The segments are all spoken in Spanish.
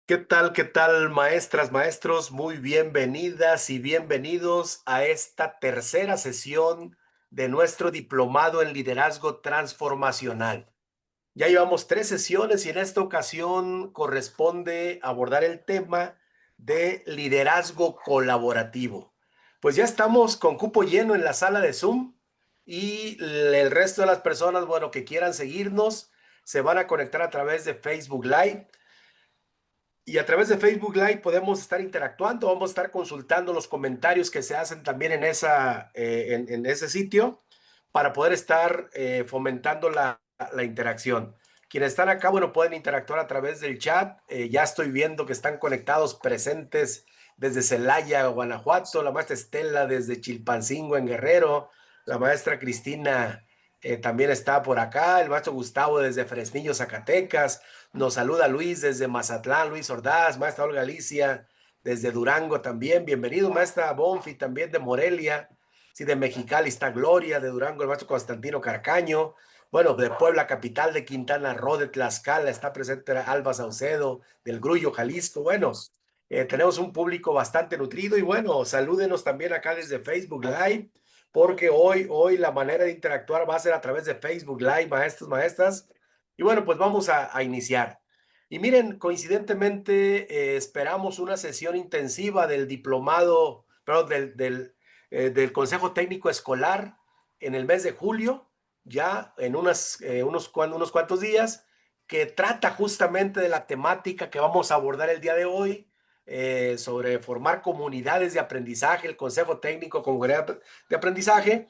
Qué tal, maestras, maestros? Muy bienvenidas y bienvenidos a esta tercera sesión de nuestro diplomado en liderazgo transformacional. Ya llevamos 3 sesiones y en esta ocasión corresponde abordar el tema de liderazgo colaborativo. Pues ya estamos con cupo lleno en la sala de Zoom y el resto de las personas, bueno, que quieran seguirnos, se van a conectar a través de Facebook Live. Y a través de Facebook Live podemos estar interactuando, vamos a estar consultando los comentarios que se hacen también en ese sitio para poder estar fomentando la interacción. Quienes están acá, bueno, pueden interactuar a través del chat. Ya estoy viendo que están conectados presentes desde Celaya, Guanajuato, la maestra Estela desde Chilpancingo en Guerrero, la maestra Cristina también está por acá, el maestro Gustavo desde Fresnillo, Zacatecas. Nos saluda Luis desde Mazatlán, Luis Ordaz, maestra Olga Alicia, desde Durango también. Bienvenido, maestra Bonfi, también de Morelia. Sí, de Mexicali está Gloria, de Durango el maestro Constantino Carcaño. Bueno, de Puebla, capital de Quintana Roo, de Tlaxcala, está presente Alba Saucedo, del Grullo, Jalisco. Bueno, tenemos un público bastante nutrido y bueno, salúdenos también acá desde Facebook Live, porque hoy la manera de interactuar va a ser a través de Facebook Live, maestros, maestras. Y bueno, pues vamos a iniciar. Y miren, coincidentemente, esperamos una sesión intensiva del diplomado, perdón, del Consejo Técnico Escolar en el mes de julio, ya en unos cuantos días, que trata justamente de la temática que vamos a abordar el día de hoy, sobre formar comunidades de aprendizaje, el Consejo Técnico Comunidad de Aprendizaje.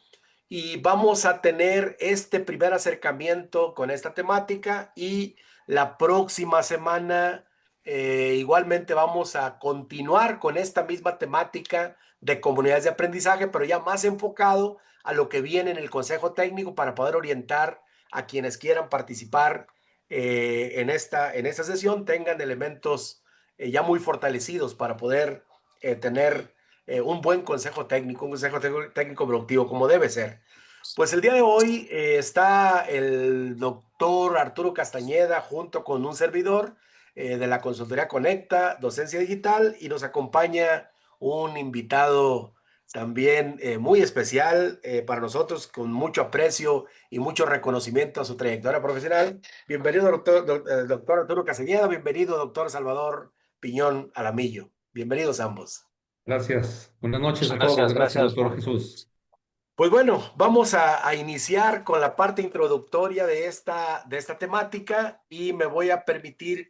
Y vamos a tener este primer acercamiento con esta temática y la próxima semana igualmente vamos a continuar con esta misma temática de comunidades de aprendizaje, pero ya más enfocado a lo que viene en el Consejo Técnico para poder orientar a quienes quieran participar en esta sesión, tengan elementos ya muy fortalecidos para poder tener un buen consejo técnico, un consejo técnico productivo como debe ser. Pues el día de hoy está el doctor Arturo Castañeda junto con un servidor de la consultoría Conecta, Docencia Digital, y nos acompaña un invitado también muy especial para nosotros, con mucho aprecio y mucho reconocimiento a su trayectoria profesional. Bienvenido, doctor Arturo Castañeda, bienvenido, doctor Salvador Piñón Alamillo. Bienvenidos ambos. Gracias. Buenas noches a todos. Gracias, Gracias, gracias. doctor Jesús. Pues bueno, vamos a iniciar con la parte introductoria de esta temática y me voy a permitir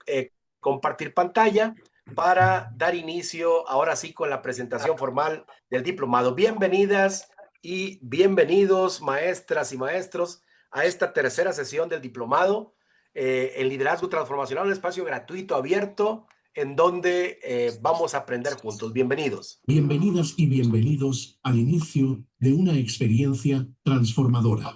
compartir pantalla para dar inicio ahora sí con la presentación formal del diplomado. Bienvenidas y bienvenidos, maestras y maestros, a esta tercera sesión del diplomado en liderazgo transformacional, un espacio gratuito, abierto, en donde vamos a aprender juntos. Bienvenidos. Bienvenidas y bienvenidos al inicio de una experiencia transformadora.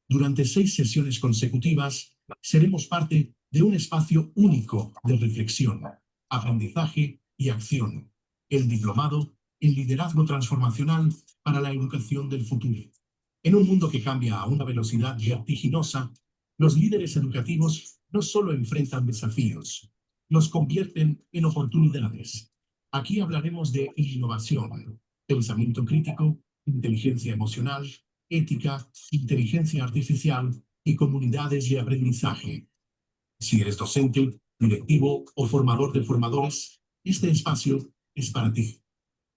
Durante 6 sesiones consecutivas, seremos parte de un espacio único de reflexión, aprendizaje y acción, el diplomado en liderazgo transformacional para la educación del futuro. En un mundo que cambia a una velocidad vertiginosa, los líderes educativos no solo enfrentan desafíos, los convierten en oportunidades. Aquí hablaremos de innovación, pensamiento crítico, inteligencia emocional, ética, inteligencia artificial y comunidades de aprendizaje. Si eres docente, directivo o formador de formadores, este espacio es para ti.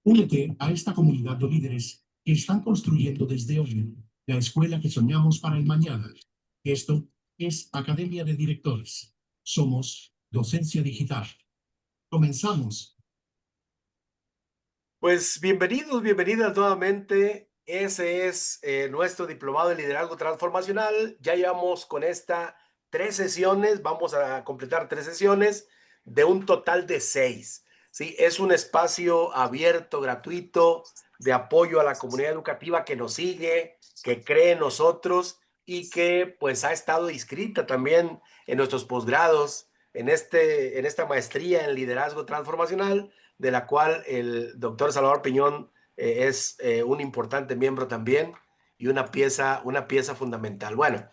Únete a esta comunidad de líderes que están construyendo desde hoy la escuela que soñamos para el mañana. Esto es Academia de Directores. Somos Docencia Digital. Comenzamos. Pues bienvenidos, bienvenidas nuevamente. Ese es nuestro diplomado de liderazgo transformacional. Ya llevamos con esta 3 sesiones, vamos a completar 3 sesiones de un total de 6. Sí, es un espacio abierto, gratuito, de apoyo a la comunidad educativa que nos sigue, que cree en nosotros y que pues ha estado inscrita también en nuestros posgrados, en esta maestría en liderazgo transformacional, de la cual el doctor Salvador Piñón es un importante miembro también y una pieza fundamental. Bueno,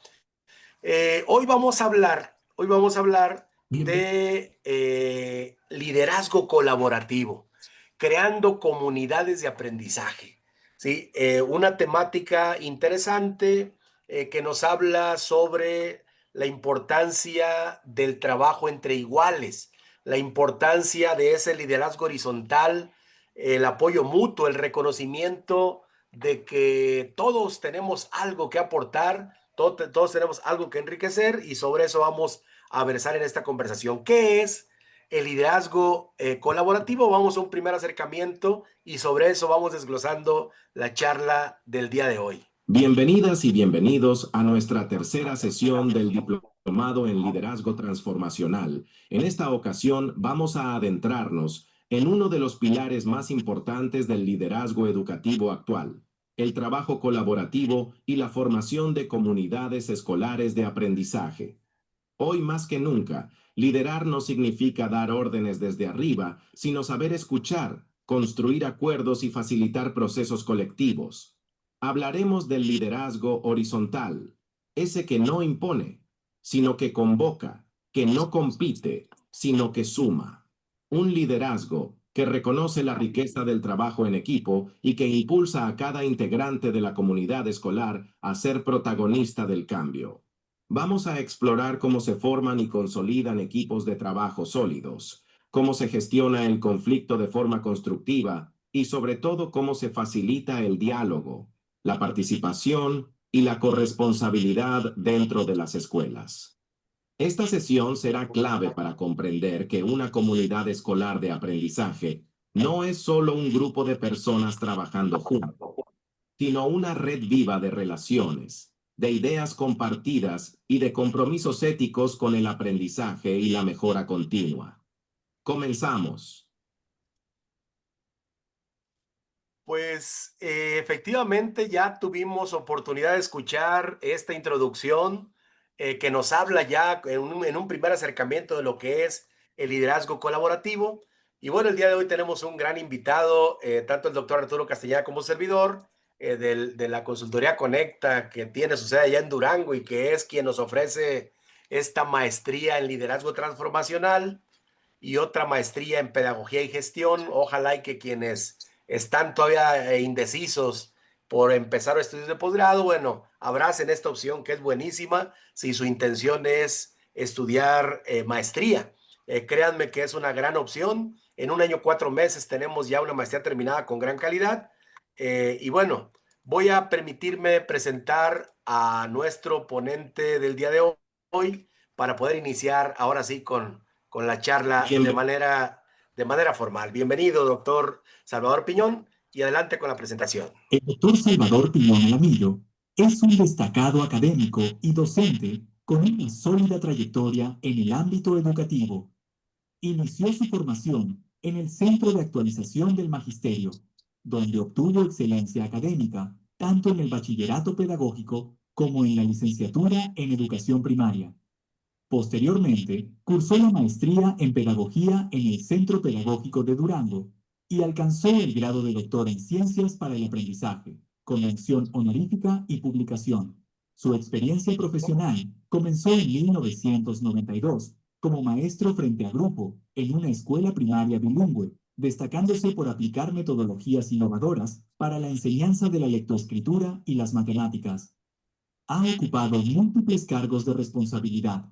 hoy vamos a hablar de liderazgo colaborativo, creando comunidades de aprendizaje. ¿Sí? Una temática interesante que nos habla sobre la importancia del trabajo entre iguales, la importancia de ese liderazgo horizontal, el apoyo mutuo, el reconocimiento de que todos tenemos algo que aportar, todos tenemos algo que enriquecer y sobre eso vamos a versar en esta conversación. ¿Qué es el liderazgo colaborativo? Vamos a un primer acercamiento y sobre eso vamos desglosando la charla del día de hoy. Bienvenidas y bienvenidos a nuestra tercera sesión del Diplomado en Liderazgo Transformacional. En esta ocasión vamos a adentrarnos en uno de los pilares más importantes del liderazgo educativo actual, el trabajo colaborativo y la formación de comunidades escolares de aprendizaje. Hoy más que nunca, liderar no significa dar órdenes desde arriba, sino saber escuchar, construir acuerdos y facilitar procesos colectivos. Hablaremos del liderazgo horizontal, ese que no impone, sino que convoca, que no compite, sino que suma. Un liderazgo que reconoce la riqueza del trabajo en equipo y que impulsa a cada integrante de la comunidad escolar a ser protagonista del cambio. Vamos a explorar cómo se forman y consolidan equipos de trabajo sólidos, cómo se gestiona el conflicto de forma constructiva y sobre todo cómo se facilita el diálogo, la participación y la corresponsabilidad dentro de las escuelas. Esta sesión será clave para comprender que una comunidad escolar de aprendizaje no es solo un grupo de personas trabajando juntos, sino una red viva de relaciones, de ideas compartidas y de compromisos éticos con el aprendizaje y la mejora continua. Comenzamos. Pues efectivamente ya tuvimos oportunidad de escuchar esta introducción que nos habla ya en un primer acercamiento de lo que es el liderazgo colaborativo. Y bueno, el día de hoy tenemos un gran invitado, tanto el doctor Arturo Castellana como servidor, de la consultoría Conecta, que tiene su sede allá en Durango y que es quien nos ofrece esta maestría en liderazgo transformacional y otra maestría en pedagogía y gestión. Ojalá y que quienes están todavía indecisos por empezar estudios de posgrado, bueno, abracen esta opción que es buenísima si su intención es estudiar maestría. Créanme que es una gran opción. En un año, 4 meses tenemos ya una maestría terminada con gran calidad. Y bueno, voy a permitirme presentar a nuestro ponente del día de hoy para poder iniciar ahora sí con la charla de manera formal. Bienvenido, doctor Salvador Piñón, y adelante con la presentación. El doctor Salvador Piñón Alamillo es un destacado académico y docente con una sólida trayectoria en el ámbito educativo. Inició su formación en el Centro de Actualización del Magisterio, donde obtuvo excelencia académica tanto en el bachillerato pedagógico como en la licenciatura en educación primaria. Posteriormente, cursó la maestría en pedagogía en el Centro Pedagógico de Durango y alcanzó el grado de doctor en Ciencias para el Aprendizaje, con mención honorífica y publicación. Su experiencia profesional comenzó en 1992 como maestro frente a grupo en una escuela primaria bilingüe, destacándose por aplicar metodologías innovadoras para la enseñanza de la lectoescritura y las matemáticas. Ha ocupado múltiples cargos de responsabilidad,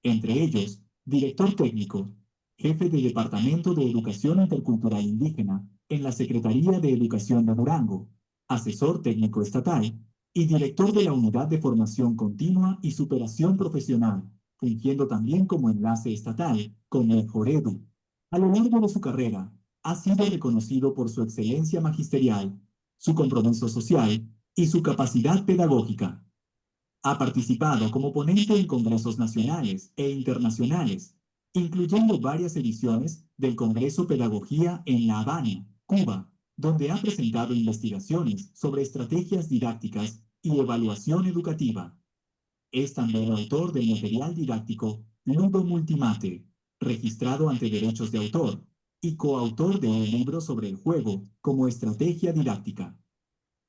entre ellos, director técnico, jefe de Departamento de Educación Intercultural Indígena en la Secretaría de Educación de Durango, asesor técnico estatal y director de la Unidad de Formación Continua y Superación Profesional, fungiendo también como enlace estatal con el Joredu. A lo largo de su carrera, ha sido reconocido por su excelencia magisterial, su compromiso social y su capacidad pedagógica. Ha participado como ponente en congresos nacionales e internacionales, incluyendo varias ediciones del Congreso Pedagogía en La Habana, Cuba, donde ha presentado investigaciones sobre estrategias didácticas y evaluación educativa. Es también autor del material didáctico Ludo Multimate, registrado ante derechos de autor, y coautor de un libro sobre el juego como estrategia didáctica.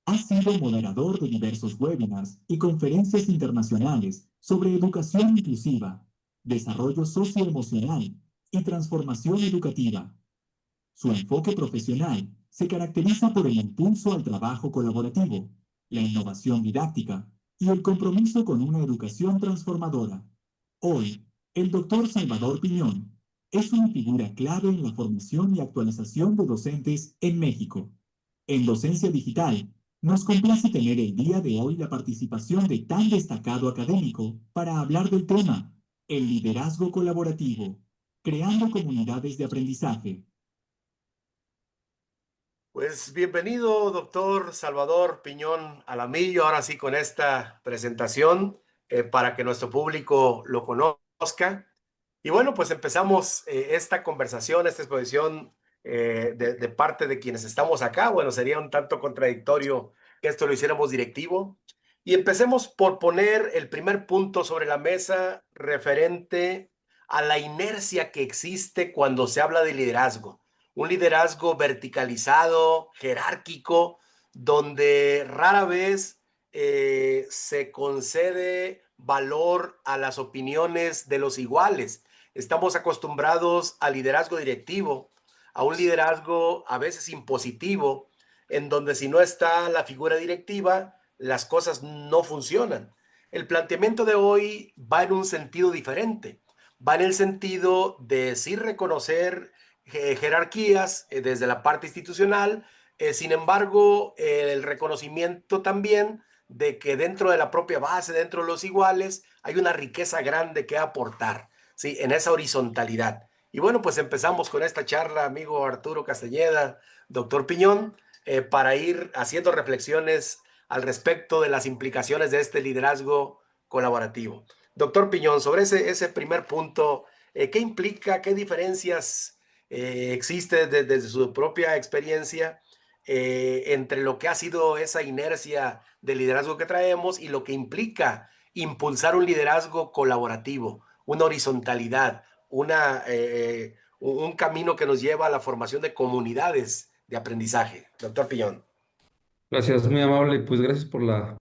Ha sido moderador de diversos webinars y conferencias internacionales sobre educación inclusiva, desarrollo socioemocional y transformación educativa. Su enfoque profesional se caracteriza por el impulso al trabajo colaborativo, la innovación didáctica y el compromiso con una educación transformadora. Hoy, el doctor Salvador Piñón es una figura clave en la formación y actualización de docentes en México. En Docencia Digital, nos complace tener el día de hoy la participación de tan destacado académico para hablar del tema, el liderazgo colaborativo, creando comunidades de aprendizaje. Pues bienvenido, doctor Salvador Piñón Alamillo, ahora sí con esta presentación para que nuestro público lo conozca. Y bueno, pues empezamos esta conversación, esta exposición de parte de quienes estamos acá. Bueno, sería un tanto contradictorio que esto lo hiciéramos directivo. Y empecemos por poner el primer punto sobre la mesa referente a la inercia que existe cuando se habla de liderazgo. Un liderazgo verticalizado, jerárquico, donde rara vez se concede valor a las opiniones de los iguales. Estamos acostumbrados al liderazgo directivo, a un liderazgo a veces impositivo, en donde si no está la figura directiva, las cosas no funcionan. El planteamiento de hoy va en un sentido diferente. Va en el sentido de sí reconocer jerarquías desde la parte institucional, sin embargo, el reconocimiento también de que dentro de la propia base, dentro de los iguales, hay una riqueza grande que aportar, ¿sí? En esa horizontalidad. Y bueno, pues empezamos con esta charla, amigo Arturo Castañeda, doctor Piñón, para ir haciendo reflexiones al respecto de las implicaciones de este liderazgo colaborativo. Doctor Piñón, sobre ese primer punto, ¿qué implica, qué diferencias existe desde su propia experiencia entre lo que ha sido esa inercia de liderazgo que traemos y lo que implica impulsar un liderazgo colaborativo, una horizontalidad, un camino que nos lleva a la formación de comunidades de aprendizaje? Doctor Piñón. Gracias, muy amable. Pues gracias por la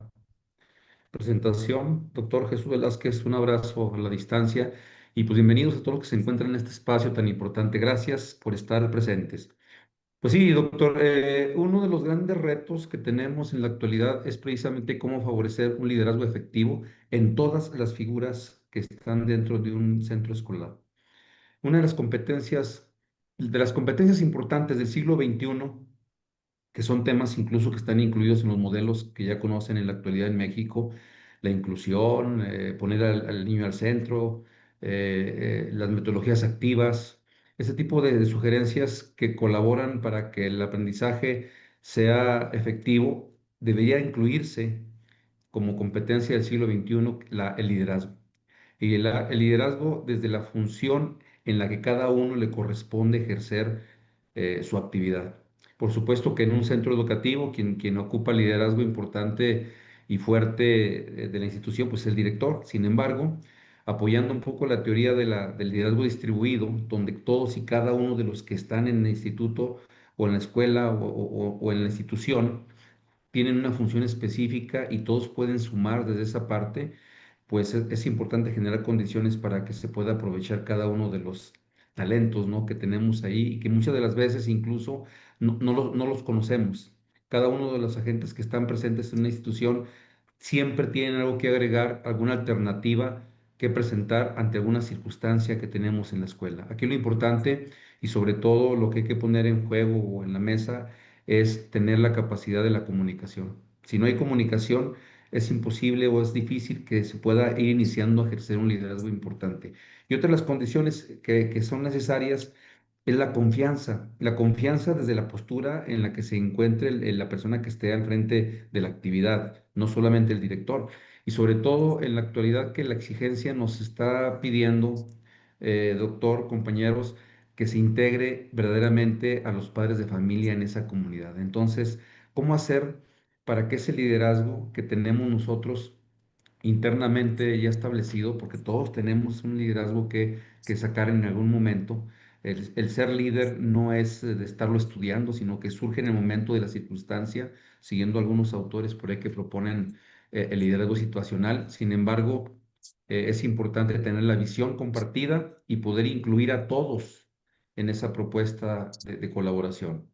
presentación. Doctor Jesús Velázquez, un abrazo a la distancia y pues bienvenidos a todos los que se encuentran en este espacio tan importante. Gracias por estar presentes. Pues sí, doctor, uno de los grandes retos que tenemos en la actualidad es precisamente cómo favorecer un liderazgo efectivo en todas las figuras que están dentro de un centro escolar. Una de las competencias importantes del siglo XXI, que son temas incluso que están incluidos en los modelos que ya conocen en la actualidad en México, la inclusión, poner al niño al centro, las metodologías activas, ese tipo de sugerencias que colaboran para que el aprendizaje sea efectivo, debería incluirse como competencia del siglo XXI el liderazgo. Y el liderazgo desde la función en la que cada uno le corresponde ejercer su actividad. Por supuesto que en un centro educativo, quien ocupa liderazgo importante y fuerte de la institución, pues es el director. Sin embargo, apoyando un poco la teoría del liderazgo distribuido, donde todos y cada uno de los que están en el instituto o en la escuela o en la institución tienen una función específica y todos pueden sumar desde esa parte, pues es importante generar condiciones para que se pueda aprovechar cada uno de los talentos, ¿no?, que tenemos ahí y que muchas de las veces incluso no los conocemos. Cada uno de los agentes que están presentes en una institución siempre tienen algo que agregar, alguna alternativa que presentar ante alguna circunstancia que tenemos en la escuela. Aquí lo importante y sobre todo lo que hay que poner en juego o en la mesa es tener la capacidad de la comunicación. Si no hay comunicación, es imposible o es difícil que se pueda ir iniciando a ejercer un liderazgo importante. Y otra de las condiciones que son necesarias es la confianza desde la postura en la que se encuentre la persona que esté al frente de la actividad, no solamente el director. Y sobre todo en la actualidad que la exigencia nos está pidiendo, doctor, compañeros, que se integre verdaderamente a los padres de familia en esa comunidad. Entonces, ¿cómo hacer para que ese liderazgo que tenemos nosotros internamente ya establecido, porque todos tenemos un liderazgo que sacar en algún momento? El ser líder no es de estarlo estudiando, sino que surge en el momento de la circunstancia, siguiendo algunos autores por ahí que proponen el liderazgo situacional. Sin embargo, Es importante tener la visión compartida y poder incluir a todos en esa propuesta de colaboración.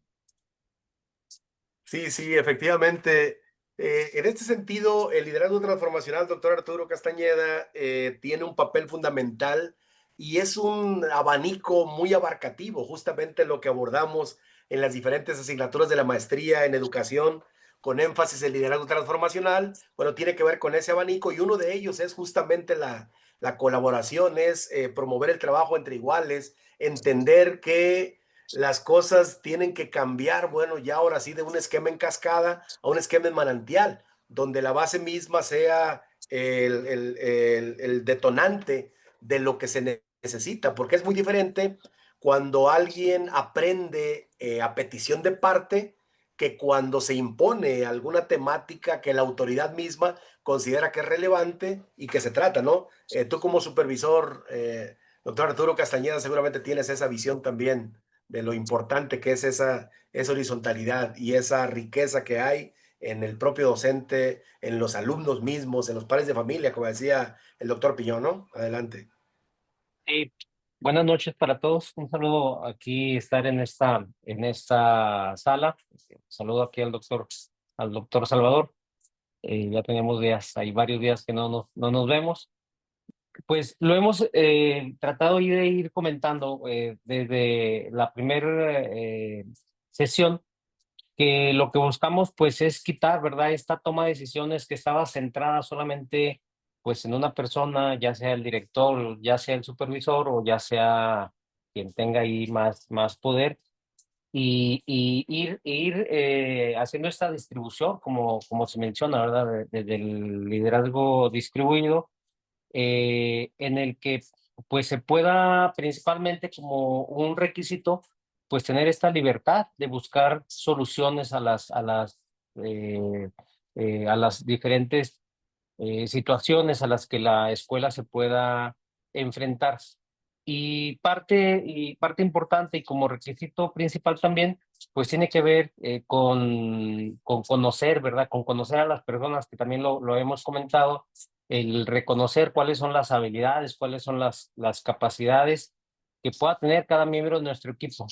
Sí, sí, efectivamente. En este sentido, el liderazgo transformacional, doctor Arturo Castañeda, tiene un papel fundamental y es un abanico muy abarcativo, justamente lo que abordamos en las diferentes asignaturas de la maestría en educación, con énfasis en liderazgo transformacional. Bueno, tiene que ver con ese abanico y uno de ellos es justamente la colaboración, es promover el trabajo entre iguales, entender que las cosas tienen que cambiar, bueno, ya ahora sí, de un esquema en cascada a un esquema en manantial, donde la base misma sea el detonante de lo que se necesita, porque es muy diferente cuando alguien aprende a petición de parte que cuando se impone alguna temática que la autoridad misma considera que es relevante y que se trata, ¿no? Tú como supervisor, doctor Arturo Castañeda, seguramente tienes esa visión también de lo importante que es esa horizontalidad y esa riqueza que hay en el propio docente, en los alumnos mismos, en los padres de familia, como decía el doctor Piñón, ¿no? Adelante. Sí, buenas noches para todos. Un saludo aquí, estar en esta sala. Saludo aquí al doctor Salvador. Ya tenemos días, hay varios días que no nos vemos. Pues lo hemos tratado de ir comentando desde la primera sesión, que lo que buscamos pues es quitar, ¿verdad? Esta toma de decisiones que estaba centrada solamente pues en una persona, ya sea el director, ya sea el supervisor o ya sea quien tenga ahí más poder, y ir haciendo esta distribución, como se menciona, ¿verdad? Del liderazgo distribuido, en el que pues se pueda principalmente como un requisito pues tener esta libertad de buscar soluciones a las diferentes situaciones a las que la escuela se pueda enfrentar. Y parte importante y como requisito principal también, pues tiene que ver con conocer, ¿verdad? Con conocer a las personas, que también lo hemos comentado, el reconocer cuáles son las habilidades, cuáles son las capacidades que pueda tener cada miembro de nuestro equipo,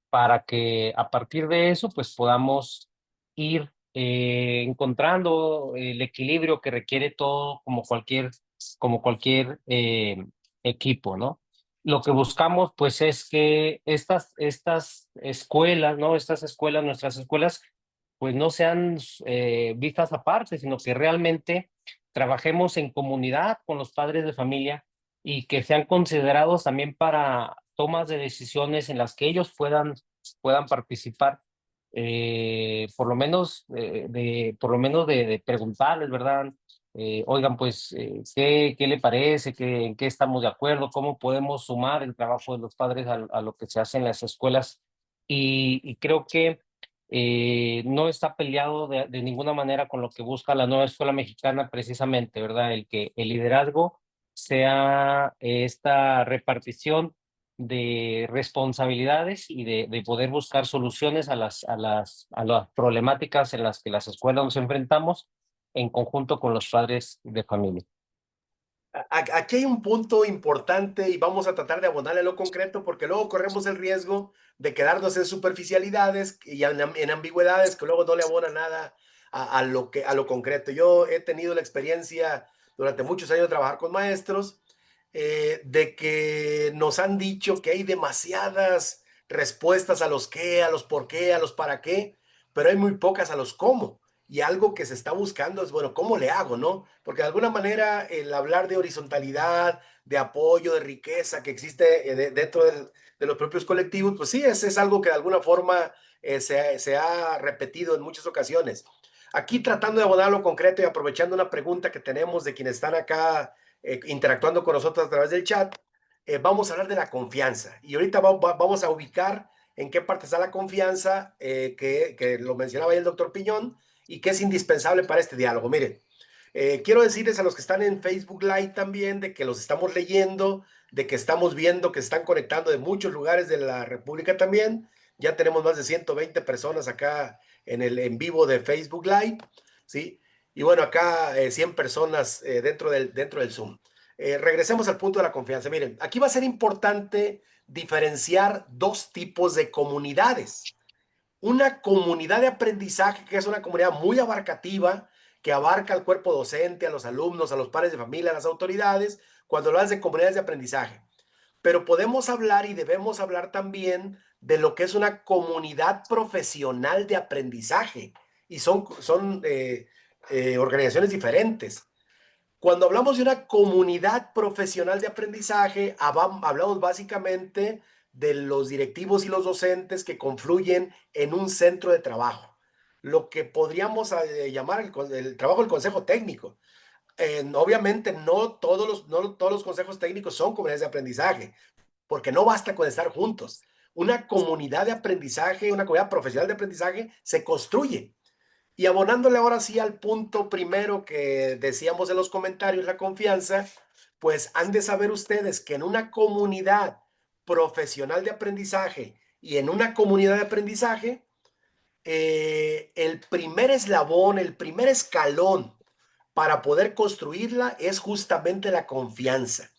para que a partir de eso, pues podamos ir encontrando el equilibrio que requiere todo, como cualquier equipo, ¿no? Lo que buscamos, pues, es que estas escuelas, ¿no? Nuestras escuelas, pues, no sean vistas aparte, sino que realmente trabajemos en comunidad con los padres de familia y que sean considerados también para tomas de decisiones en las que ellos puedan participar, por lo menos de preguntarles, ¿verdad? Oigan, pues, ¿qué le parece? ¿En qué estamos de acuerdo? ¿Cómo podemos sumar el trabajo de los padres a lo que se hace en las escuelas? Y creo que no está peleado de ninguna manera con lo que busca la nueva escuela mexicana, precisamente, ¿verdad? El que el liderazgo sea esta repartición de responsabilidades y de poder buscar soluciones a las problemáticas en las que las escuelas nos enfrentamos en conjunto con los padres de familia. Aquí hay un punto importante y vamos a tratar de abonarle lo concreto, porque luego corremos el riesgo de quedarnos en superficialidades y en ambigüedades que luego no le abona nada a lo concreto. Yo he tenido la experiencia durante muchos años de trabajar con maestros, de que nos han dicho que hay demasiadas respuestas a los qué, a los por qué, a los para qué, pero hay muy pocas a los cómo. Y algo que se está buscando es, bueno, ¿cómo le hago, no? Porque de alguna manera el hablar de horizontalidad, de apoyo, de riqueza que existe dentro de los propios colectivos, pues sí, es algo que de alguna forma se ha repetido en muchas ocasiones. Aquí tratando de abonar lo concreto y aprovechando una pregunta que tenemos de quienes están acá interactuando con nosotros a través del chat, vamos a hablar de la confianza. Y ahorita vamos a ubicar en qué parte está la confianza, que lo mencionaba ya el doctor Piñón, y que es indispensable para este diálogo. Miren, quiero decirles a los que están en Facebook Live también de que los estamos leyendo, de que estamos viendo que se están conectando de muchos lugares de la República también. Ya tenemos más de 120 personas acá en el en vivo de Facebook Live, ¿sí? Y bueno, acá 100 personas dentro del Zoom. regresemos al punto de la confianza. Miren, aquí va a ser importante diferenciar dos tipos de comunidades. Una comunidad de aprendizaje, que es una comunidad muy abarcativa, que abarca al cuerpo docente, a los alumnos, a los padres de familia, a las autoridades, cuando hablas de comunidades de aprendizaje. Pero podemos hablar y debemos hablar también de lo que es una comunidad profesional de aprendizaje. Y son organizaciones diferentes. Cuando hablamos de una comunidad profesional de aprendizaje, hablamos básicamente de los directivos y los docentes que confluyen en un centro de trabajo, lo que podríamos llamar el trabajo del consejo técnico. Obviamente no todos los consejos técnicos son comunidades de aprendizaje, porque no basta con estar juntos. Una comunidad de aprendizaje, una comunidad profesional de aprendizaje se construye. Y abonándole ahora sí al punto primero que decíamos en los comentarios, la confianza, pues han de saber ustedes que en una comunidad profesional de aprendizaje y en una comunidad de aprendizaje, el primer eslabón, el primer escalón para poder construirla es justamente la confianza.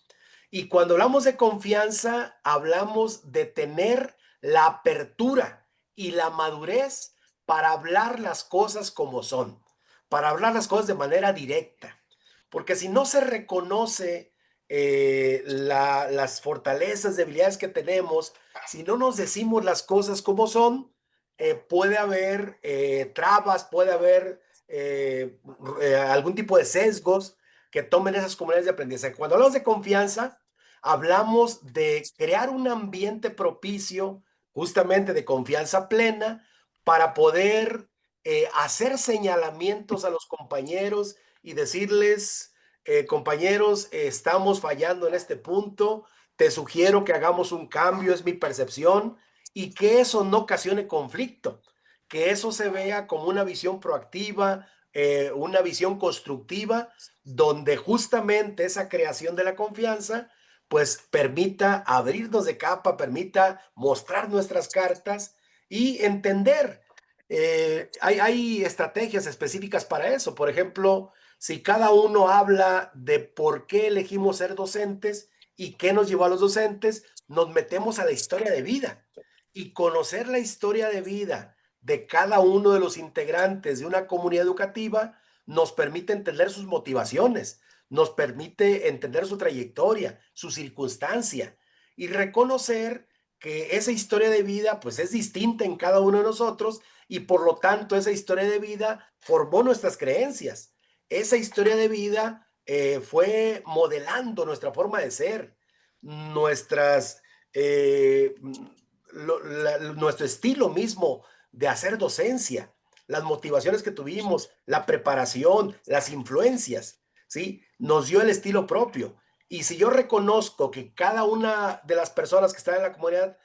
Y cuando hablamos de confianza, hablamos de tener la apertura y la madurez para hablar las cosas como son, para hablar las cosas de manera directa. Porque si no se reconoce las fortalezas, debilidades que tenemos, si no nos decimos las cosas como son, puede haber trabas, puede haber algún tipo de sesgos que tomen esas comunidades de aprendizaje. Cuando hablamos de confianza, hablamos de crear un ambiente propicio, justamente de confianza plena, para poder hacer señalamientos a los compañeros y decirles, compañeros, estamos fallando en este punto, te sugiero que hagamos un cambio, es mi percepción, y que eso no ocasione conflicto, que eso se vea como una visión proactiva, una visión constructiva, donde justamente esa creación de la confianza pues permita abrirnos de capa, permita mostrar nuestras cartas y entender. Hay estrategias específicas para eso. Por ejemplo, si cada uno habla de por qué elegimos ser docentes y qué nos llevó a los docentes, nos metemos a la historia de vida. Y conocer la historia de vida de cada uno de los integrantes de una comunidad educativa nos permite entender sus motivaciones, nos permite entender su trayectoria, su circunstancia y reconocer que esa historia de vida pues es distinta en cada uno de nosotros y por lo tanto esa historia de vida formó nuestras creencias. Esa historia de vida fue modelando nuestra forma de ser, nuestras, nuestro estilo mismo de hacer docencia, las motivaciones que tuvimos, la preparación, las influencias. ¿Sí? Nos dio el estilo propio. Y si yo reconozco que cada una de las personas que están en la comunidad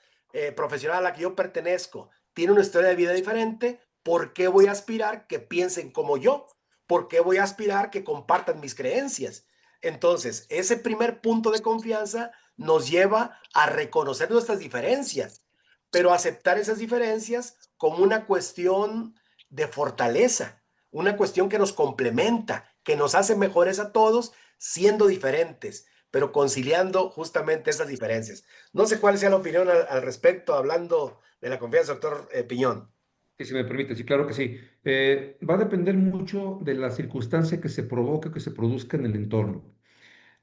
profesional a la que yo pertenezco tiene una historia de vida diferente, ¿por qué voy a aspirar que piensen como yo? ¿Por qué voy a aspirar que compartan mis creencias? Entonces, ese primer punto de confianza nos lleva a reconocer nuestras diferencias, pero aceptar esas diferencias como una cuestión de fortaleza, una cuestión que nos complementa, que nos hace mejores a todos siendo diferentes, pero conciliando justamente esas diferencias. No sé cuál sea la opinión al respecto, hablando de la confianza, doctor Piñón. Sí, si me permite, sí, claro que sí. Va a depender mucho de la circunstancia que se provoque, que se produzca en el entorno.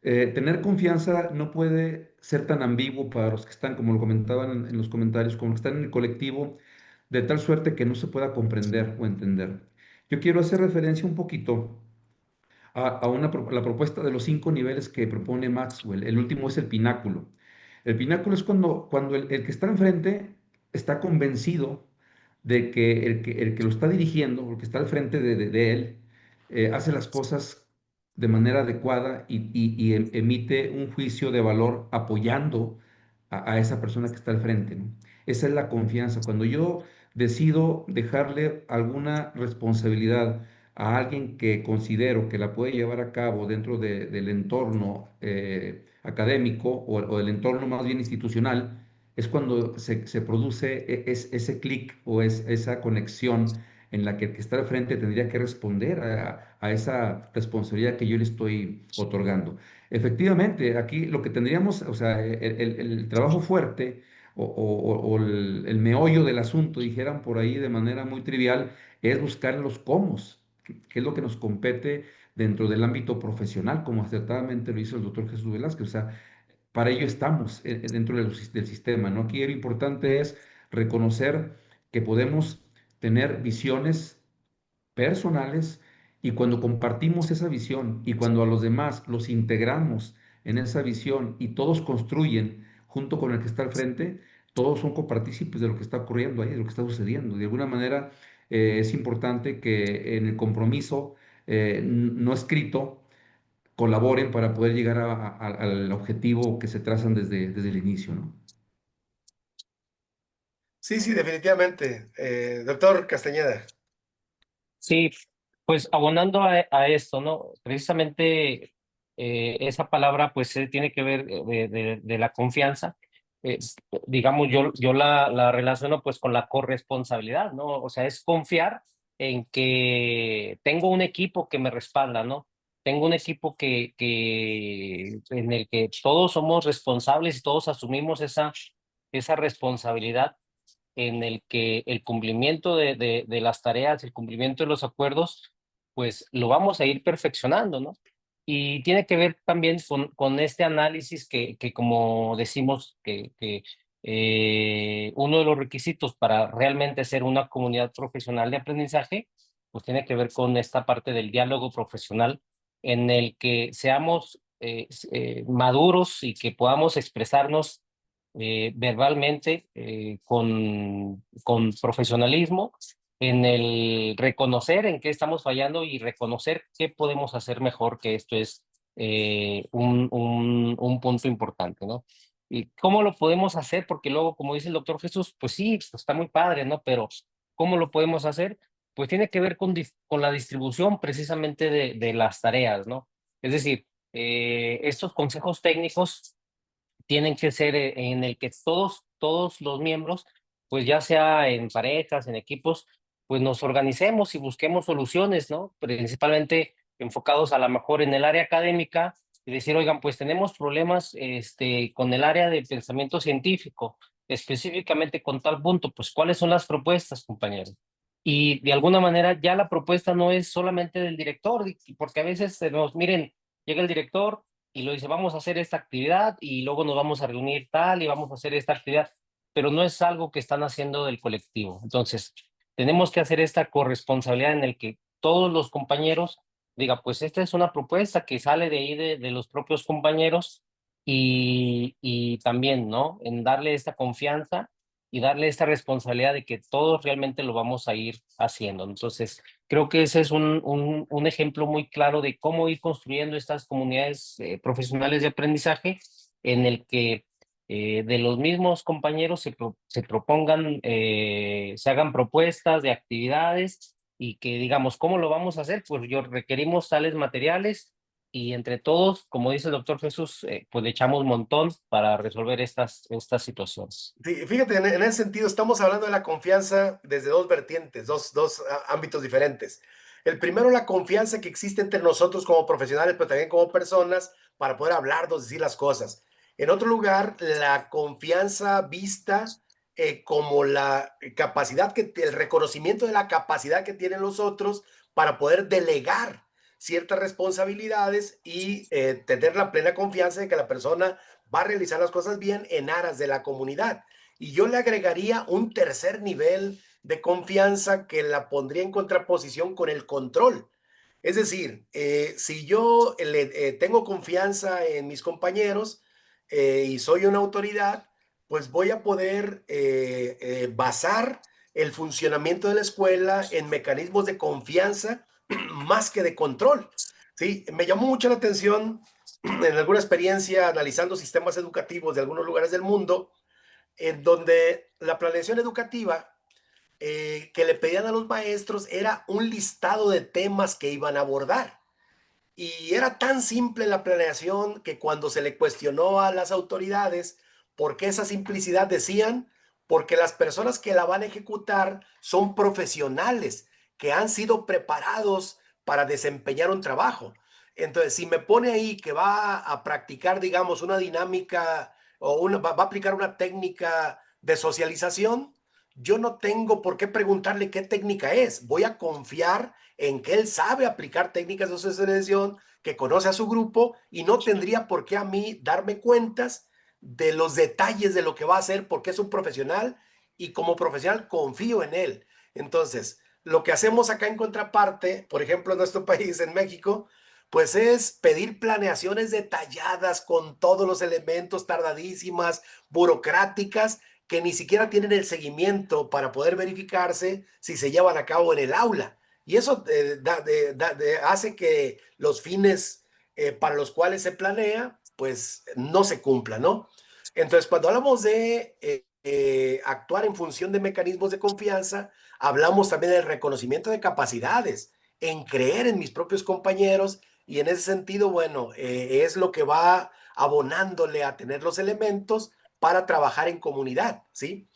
Tener confianza no puede ser tan ambiguo para los que están, como lo comentaban en los comentarios, como los que están en el colectivo, de tal suerte que no se pueda comprender o entender. Yo quiero hacer referencia un poquito la propuesta de los 5 niveles que propone Maxwell. El último es el pináculo. El pináculo es cuando el que está enfrente está convencido de que el que lo está dirigiendo, el que está al frente de él, hace las cosas de manera adecuada y emite un juicio de valor apoyando a esa persona que está al frente, ¿no? Esa es la confianza. Cuando yo decido dejarle alguna responsabilidad a alguien que considero que la puede llevar a cabo dentro del entorno académico o del entorno más bien institucional, es cuando se produce ese clic o esa conexión en la que el que está al frente tendría que responder a esa responsabilidad que yo le estoy otorgando. Efectivamente, aquí lo que tendríamos, o sea, el trabajo fuerte o el meollo del asunto, dijeran por ahí de manera muy trivial, es buscar los cómo, que es lo que nos compete dentro del ámbito profesional, como acertadamente lo hizo el doctor Jesús Velázquez. O sea, para ello estamos dentro del sistema, ¿no? Aquí lo importante es reconocer que podemos tener visiones personales y cuando compartimos esa visión y cuando a los demás los integramos en esa visión y todos construyen junto con el que está al frente, todos son copartícipes de lo que está ocurriendo ahí, de lo que está sucediendo. De alguna manera es importante que en el compromiso no escrito colaboren para poder llegar al objetivo que se trazan desde el inicio, ¿no? Sí, sí, definitivamente. Doctor Castañeda. Sí, pues abonando a esto, ¿no? Precisamente esa palabra pues tiene que ver de la confianza. Eh, digamos, yo la relaciono pues con la corresponsabilidad, ¿no? O sea, es confiar en que tengo un equipo que me respalda, ¿no? Tengo un equipo en el que todos somos responsables y todos asumimos esa responsabilidad en el que el cumplimiento de las tareas, el cumplimiento de los acuerdos, pues lo vamos a ir perfeccionando, ¿no? Y tiene que ver también con este análisis que como decimos, que uno de los requisitos para realmente ser una comunidad profesional de aprendizaje, pues tiene que ver con esta parte del diálogo profesional en el que seamos maduros y que podamos expresarnos verbalmente con profesionalismo en el reconocer en qué estamos fallando y reconocer qué podemos hacer mejor, que esto es un punto importante, ¿no? ¿Y cómo lo podemos hacer? Porque luego, como dice el doctor Jesús, pues sí, pues está muy padre, ¿no? Pero ¿cómo lo podemos hacer? Pues tiene que ver con la distribución precisamente de las tareas, ¿no? Es decir, estos consejos técnicos tienen que ser en el que todos los miembros, pues ya sea en parejas, en equipos, pues nos organicemos y busquemos soluciones, ¿no? Principalmente enfocados a lo mejor en el área académica y decir, oigan, pues tenemos problemas con el área de pensamiento científico, específicamente con tal punto, pues ¿cuáles son las propuestas, compañeros? Y de alguna manera ya la propuesta no es solamente del director, porque a veces nos, miren, llega el director, y lo dice, vamos a hacer esta actividad y luego nos vamos a reunir tal y vamos a hacer esta actividad, pero no es algo que están haciendo del colectivo. Entonces, tenemos que hacer esta corresponsabilidad en el que todos los compañeros diga, pues esta es una propuesta que sale de ahí de los propios compañeros y también, ¿no? En darle esta confianza y darle esta responsabilidad de que todos realmente lo vamos a ir haciendo. Entonces, creo que ese es un ejemplo muy claro de cómo ir construyendo estas comunidades profesionales de aprendizaje en el que de los mismos compañeros se propongan, se hagan propuestas de actividades y que digamos, ¿cómo lo vamos a hacer? Pues yo requerimos tales materiales y entre todos, como dice el doctor Jesús, pues le echamos un montón para resolver estas situaciones. Fíjate, en ese sentido estamos hablando de la confianza desde dos vertientes, dos ámbitos diferentes. El primero, la confianza que existe entre nosotros como profesionales, pero también como personas, para poder hablarnos, decir las cosas. En otro lugar, la confianza vista como la capacidad, el reconocimiento de la capacidad que tienen los otros para poder delegar ciertas responsabilidades y tener la plena confianza de que la persona va a realizar las cosas bien en aras de la comunidad. Y yo le agregaría un tercer nivel de confianza que la pondría en contraposición con el control. Es decir, si yo tengo confianza en mis compañeros y soy una autoridad, pues voy a poder basar el funcionamiento de la escuela en mecanismos de confianza más que de control. Sí, me llamó mucho la atención en alguna experiencia analizando sistemas educativos de algunos lugares del mundo, en donde la planeación educativa que le pedían a los maestros era un listado de temas que iban a abordar. Y era tan simple la planeación que cuando se le cuestionó a las autoridades por qué esa simplicidad, decían, porque las personas que la van a ejecutar son profesionales que han sido preparados para desempeñar un trabajo. Entonces, si me pone ahí que va a practicar, digamos, una dinámica o va a aplicar una técnica de socialización, yo no tengo por qué preguntarle qué técnica es. Voy a confiar en que él sabe aplicar técnicas de socialización, que conoce a su grupo y no tendría por qué a mí darme cuentas de los detalles de lo que va a hacer porque es un profesional y como profesional confío en él. Entonces, lo que hacemos acá en contraparte, por ejemplo, en nuestro país, en México, pues es pedir planeaciones detalladas con todos los elementos, tardadísimas, burocráticas, que ni siquiera tienen el seguimiento para poder verificarse si se llevan a cabo en el aula. Y eso hace que los fines para los cuales se planea, pues no se cumplan, ¿no? Entonces, cuando hablamos de actuar en función de mecanismos de confianza, hablamos también del reconocimiento de capacidades, en creer en mis propios compañeros y en ese sentido, bueno, es lo que va abonándole a tener los elementos para trabajar en comunidad, ¿sí?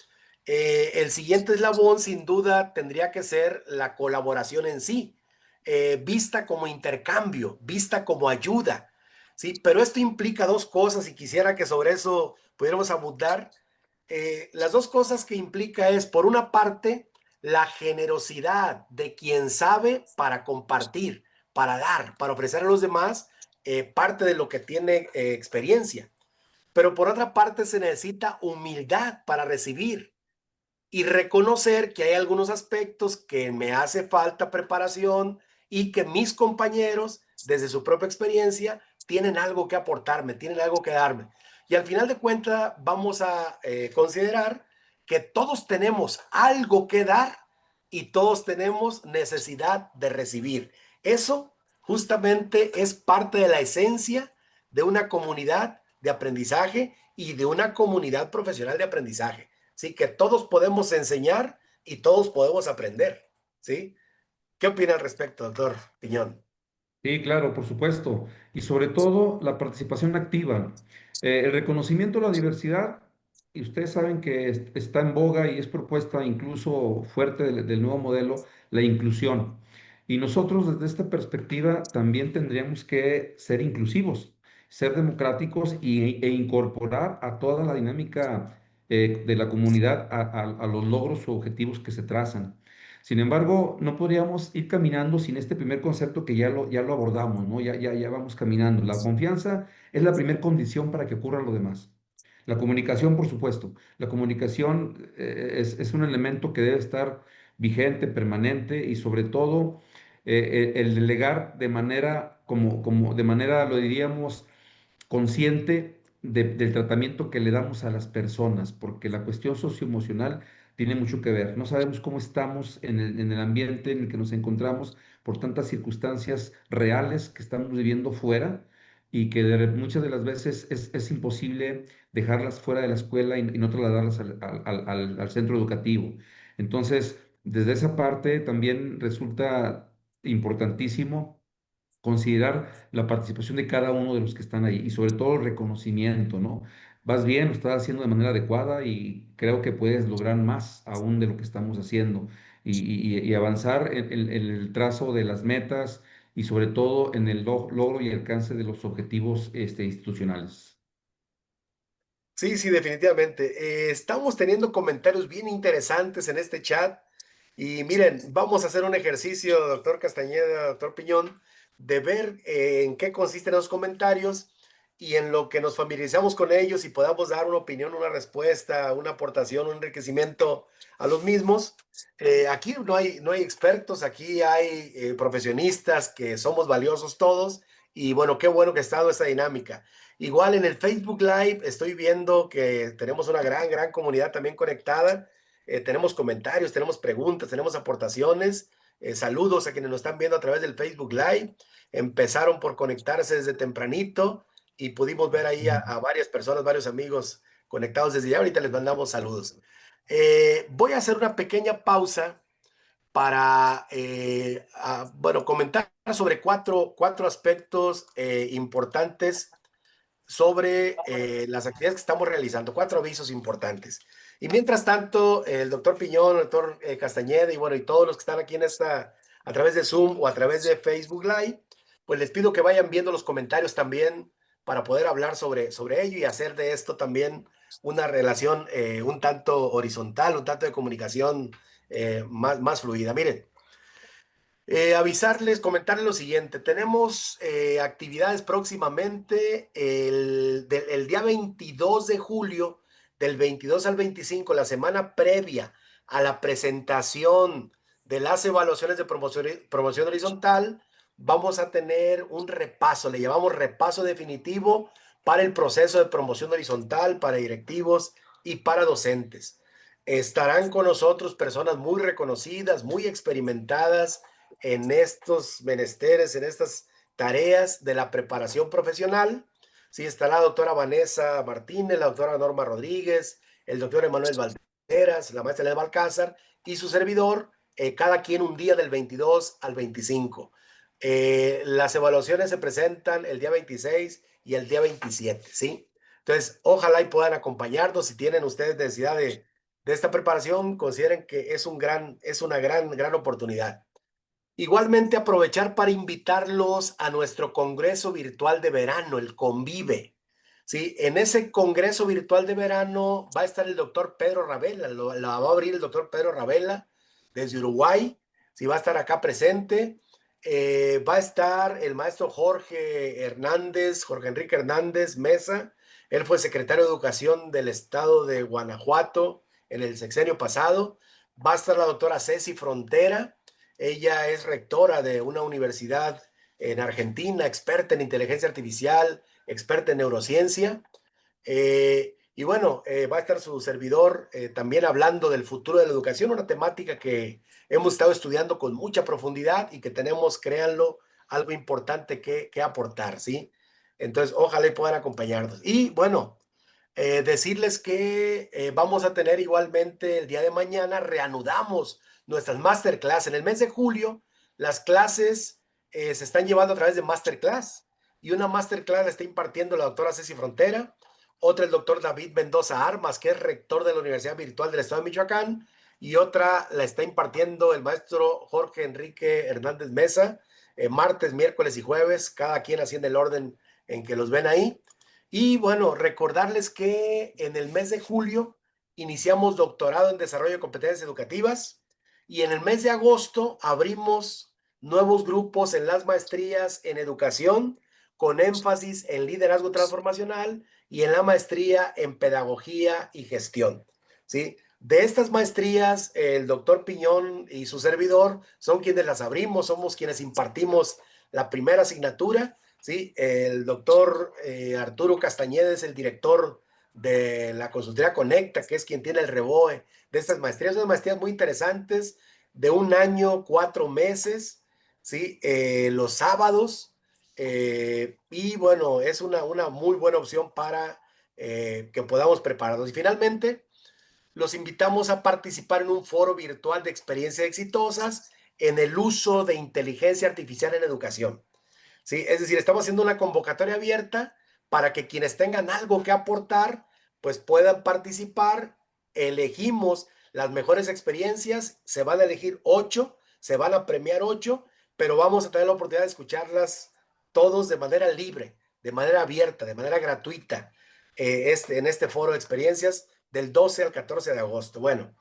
El siguiente eslabón, sin duda, tendría que ser la colaboración en sí, vista como intercambio, vista como ayuda, ¿sí? Pero esto implica dos cosas y quisiera que sobre eso pudiéramos abundar. Las dos cosas que implica es, por una parte, la generosidad de quien sabe para compartir, para dar, para ofrecer a los demás parte de lo que tiene experiencia. Pero por otra parte, se necesita humildad para recibir y reconocer que hay algunos aspectos que me hace falta preparación y que mis compañeros, desde su propia experiencia, tienen algo que aportarme, tienen algo que darme. Y al final de cuentas, vamos a considerar que todos tenemos algo que dar y todos tenemos necesidad de recibir. Eso justamente es parte de la esencia de una comunidad de aprendizaje y de una comunidad profesional de aprendizaje. ¿Sí? Que todos podemos enseñar y todos podemos aprender, ¿sí? ¿Qué opina al respecto, doctor Piñón? Sí, claro, por supuesto. Y sobre todo la participación activa. El reconocimiento de la diversidad, y ustedes saben que está en boga y es propuesta incluso fuerte del nuevo modelo, la inclusión. Y nosotros desde esta perspectiva también tendríamos que ser inclusivos, ser democráticos e incorporar a toda la dinámica de la comunidad a los logros o objetivos que se trazan. Sin embargo, no podríamos ir caminando sin este primer concepto que ya lo abordamos, ¿no? Ya vamos caminando. La confianza es la primera condición para que ocurra lo demás. La comunicación, por supuesto. La comunicación es un elemento que debe estar vigente, permanente y sobre todo el delegar de manera, de manera, lo diríamos, consciente del tratamiento que le damos a las personas, porque la cuestión socioemocional tiene mucho que ver. No sabemos cómo estamos en el ambiente en el que nos encontramos por tantas circunstancias reales que estamos viviendo fuera y que muchas de las veces es imposible dejarlas fuera de la escuela y no trasladarlas al centro educativo. Entonces, desde esa parte también resulta importantísimo considerar la participación de cada uno de los que están ahí y sobre todo el reconocimiento, ¿no? Vas bien, lo estás haciendo de manera adecuada y creo que puedes lograr más aún de lo que estamos haciendo y avanzar en el trazo de las metas y sobre todo en el logro y alcance de los objetivos institucionales. Sí, sí, definitivamente. Estamos teniendo comentarios bien interesantes en este chat. Y miren, vamos a hacer un ejercicio, doctor Castañeda, doctor Piñón, de ver en qué consisten los comentarios y en lo que nos familiarizamos con ellos y podamos dar una opinión, una respuesta, una aportación, un enriquecimiento a los mismos. Aquí no hay expertos, aquí hay profesionistas que somos valiosos todos y bueno, qué bueno que ha estado esta dinámica. Igual en el Facebook Live estoy viendo que tenemos una gran comunidad también conectada. Tenemos comentarios, tenemos preguntas, tenemos aportaciones. Saludos a quienes nos están viendo a través del Facebook Live. Empezaron por conectarse desde tempranito y pudimos ver ahí a varias personas, varios amigos conectados desde ya. Ahorita les mandamos saludos. Voy a hacer una pequeña pausa para, bueno, comentar sobre cuatro aspectos importantes sobre las actividades que estamos realizando, cuatro avisos importantes. Y mientras tanto, el doctor Piñón, el doctor Castañeda y bueno, y todos los que están aquí en esta a través de Zoom o a través de Facebook Live, pues les pido que vayan viendo los comentarios también para poder hablar sobre ello y hacer de esto también una relación un tanto horizontal, un tanto de comunicación más fluida. Miren, avisarles, comentarles lo siguiente. Tenemos actividades próximamente el día 22 de julio, del 22 al 25, la semana previa a la presentación de las evaluaciones de promoción horizontal. Vamos a tener un repaso, le llamamos repaso definitivo para el proceso de promoción horizontal, para directivos y para docentes. Estarán con nosotros personas muy reconocidas, muy experimentadas en estos menesteres, en estas tareas de la preparación profesional. Sí, está la doctora Vanessa Martínez, la doctora Norma Rodríguez, el doctor Emanuel Valderas, la maestra Elena Balcázar y su servidor, cada quien un día del 22 al 25. Las evaluaciones se presentan el día 26 y el día 27, ¿sí? Entonces, ojalá y puedan acompañarnos. Si tienen ustedes necesidad de esta preparación, consideren que es una gran oportunidad. Igualmente aprovechar para invitarlos a nuestro Congreso Virtual de Verano, el Convive. Sí, en ese Congreso Virtual de Verano va a estar el doctor Pedro Ravela, la va a abrir el doctor Pedro Ravela desde Uruguay, sí, va a estar acá presente. Va a estar el maestro Jorge Enrique Hernández Mesa. Él fue secretario de Educación del estado de Guanajuato en el sexenio pasado. Va a estar la doctora Ceci Frontera. Ella es rectora de una universidad en Argentina, experta en inteligencia artificial, experta en neurociencia. Y bueno, va a estar su servidor también hablando del futuro de la educación, una temática que hemos estado estudiando con mucha profundidad y que tenemos, créanlo, algo importante que aportar, ¿sí? Entonces, ojalá y puedan acompañarnos. Y bueno, decirles que vamos a tener igualmente el día de mañana, reanudamos nuestras masterclass. En el mes de julio, las clases se están llevando a través de masterclass y una masterclass la está impartiendo la doctora Ceci Frontera, otra el doctor David Mendoza Armas, que es rector de la Universidad Virtual del Estado de Michoacán, y otra la está impartiendo el maestro Jorge Enrique Hernández Mesa, martes, miércoles y jueves, cada quien haciendo el orden en que los ven ahí. Y bueno, recordarles que en el mes de julio iniciamos doctorado en desarrollo de competencias educativas y en el mes de agosto abrimos nuevos grupos en las maestrías en educación con énfasis en liderazgo transformacional y en la maestría en pedagogía y gestión, ¿sí? De estas maestrías, el doctor Piñón y su servidor son quienes las abrimos, somos quienes impartimos la primera asignatura. Sí, el doctor Arturo Castañeda es el director de la consultoría Conecta, que es quien tiene el reboe de estas maestrías. Son maestrías muy interesantes, de 1 año, 4 meses, ¿sí? Los sábados. Y bueno, es una muy buena opción para que podamos prepararnos. Y finalmente, los invitamos a participar en un foro virtual de experiencias exitosas en el uso de inteligencia artificial en educación. ¿Sí? Es decir, estamos haciendo una convocatoria abierta para que quienes tengan algo que aportar, pues puedan participar. Elegimos las mejores experiencias, se van a elegir 8, se van a premiar 8, pero vamos a tener la oportunidad de escucharlas todos de manera libre, de manera abierta, de manera gratuita, en este foro de experiencias del 12 al 14 de agosto. Bueno,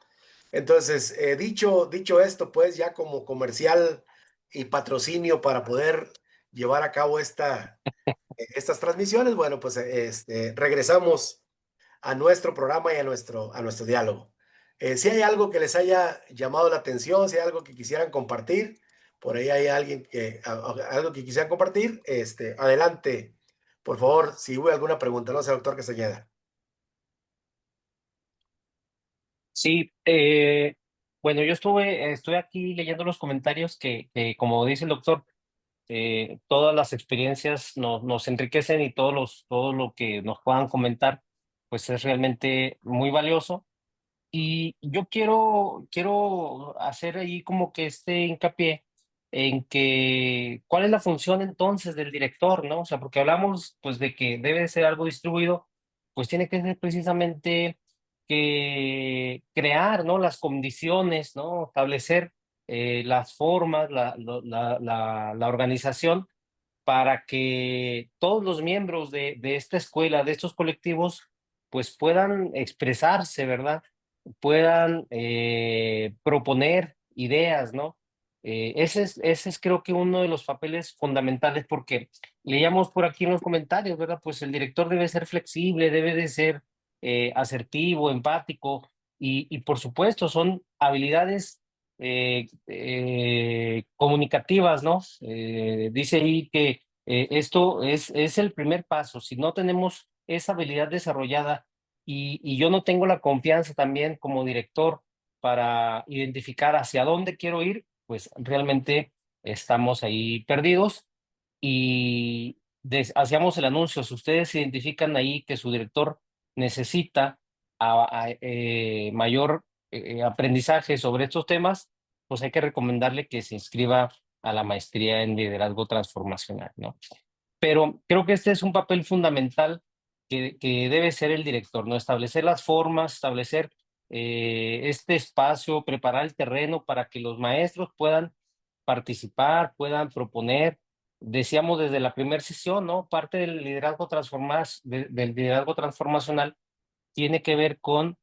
entonces, dicho esto, pues ya como comercial y patrocinio para poder llevar a cabo estas transmisiones, bueno, pues regresamos a nuestro programa y a nuestro diálogo. Si hay algo que les haya llamado la atención, si hay algo que quisieran compartir, por ahí hay alguien algo que quisieran compartir, adelante, por favor, si hubo alguna pregunta, no sé, doctor Castañeda. Sí, bueno, yo estoy aquí leyendo los comentarios que como dice el doctor, todas las experiencias nos enriquecen y todo lo que nos puedan comentar, pues es realmente muy valioso. Y yo quiero hacer ahí como que este hincapié en que, ¿cuál es la función entonces del director, no? O sea, porque hablamos pues de que debe de ser algo distribuido, pues tiene que ser precisamente que crear, ¿no? Las condiciones, ¿no? Establecer las formas, la organización, para que todos los miembros de esta escuela, de estos colectivos, pues puedan expresarse, ¿verdad? Puedan proponer ideas, ¿no? Ese es creo que uno de los papeles fundamentales, porque leíamos por aquí en los comentarios, ¿verdad? Pues el director debe ser flexible, debe de ser asertivo, empático, y por supuesto son habilidades comunicativas, ¿no? Dice ahí que esto es el primer paso. Si no tenemos esa habilidad desarrollada y yo no tengo la confianza también como director para identificar hacia dónde quiero ir, pues realmente estamos ahí perdidos. Y hacíamos el anuncio, si ustedes identifican ahí que su director necesita mayor aprendizaje sobre estos temas, pues hay que recomendarle que se inscriba a la maestría en liderazgo transformacional, ¿no? Pero creo que este es un papel fundamental que debe ser el director, ¿no? Establecer las formas, establecer este espacio, preparar el terreno para que los maestros puedan participar, puedan proponer. Decíamos desde la primera sesión, ¿no? Parte del liderazgo del liderazgo transformacional tiene que ver con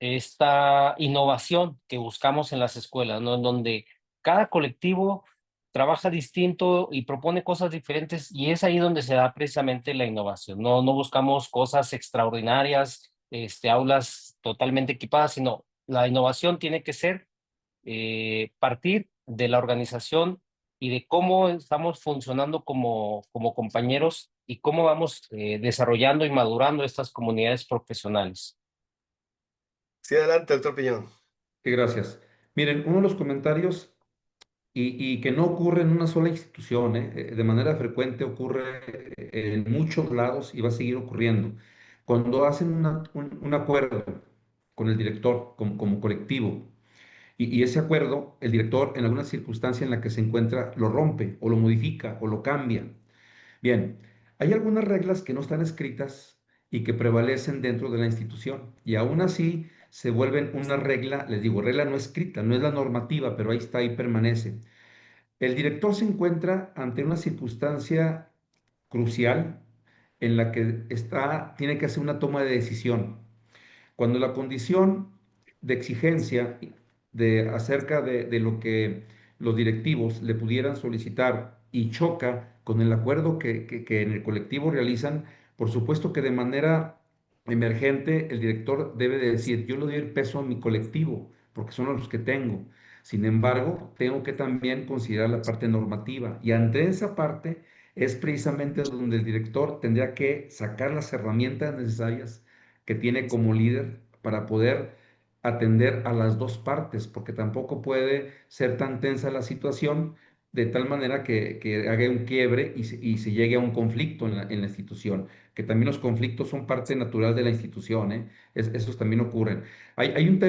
esta innovación que buscamos en las escuelas, ¿no? En donde cada colectivo trabaja distinto y propone cosas diferentes, y es ahí donde se da precisamente la innovación. No buscamos cosas extraordinarias, aulas totalmente equipadas, sino la innovación tiene que ser partir de la organización y de cómo estamos funcionando como compañeros y cómo vamos desarrollando y madurando estas comunidades profesionales. Sí, adelante, doctor Piñón. Sí, gracias. Miren, uno de los comentarios, y que no ocurre en una sola institución, de manera frecuente ocurre en muchos lados y va a seguir ocurriendo. Cuando hacen un acuerdo con el director como colectivo, y ese acuerdo, el director en alguna circunstancia en la que se encuentra lo rompe o lo modifica o lo cambia. Bien, hay algunas reglas que no están escritas y que prevalecen dentro de la institución, y aún así se vuelven una regla, les digo, regla no escrita, no es la normativa, pero ahí está, ahí permanece. El director se encuentra ante una circunstancia crucial en la que tiene que hacer una toma de decisión. Cuando la condición de exigencia acerca de lo que los directivos le pudieran solicitar y choca con el acuerdo que en el colectivo realizan, por supuesto que de manera emergente el director debe de decir, yo le doy el peso a mi colectivo, porque son los que tengo. Sin embargo, tengo que también considerar la parte normativa, y ante esa parte es precisamente donde el director tendría que sacar las herramientas necesarias que tiene como líder para poder atender a las dos partes, porque tampoco puede ser tan tensa la situación de tal manera que haga un quiebre y se llegue a un conflicto en la institución, que también los conflictos son parte natural de la institución, ¿eh? Esos también ocurren. Hay un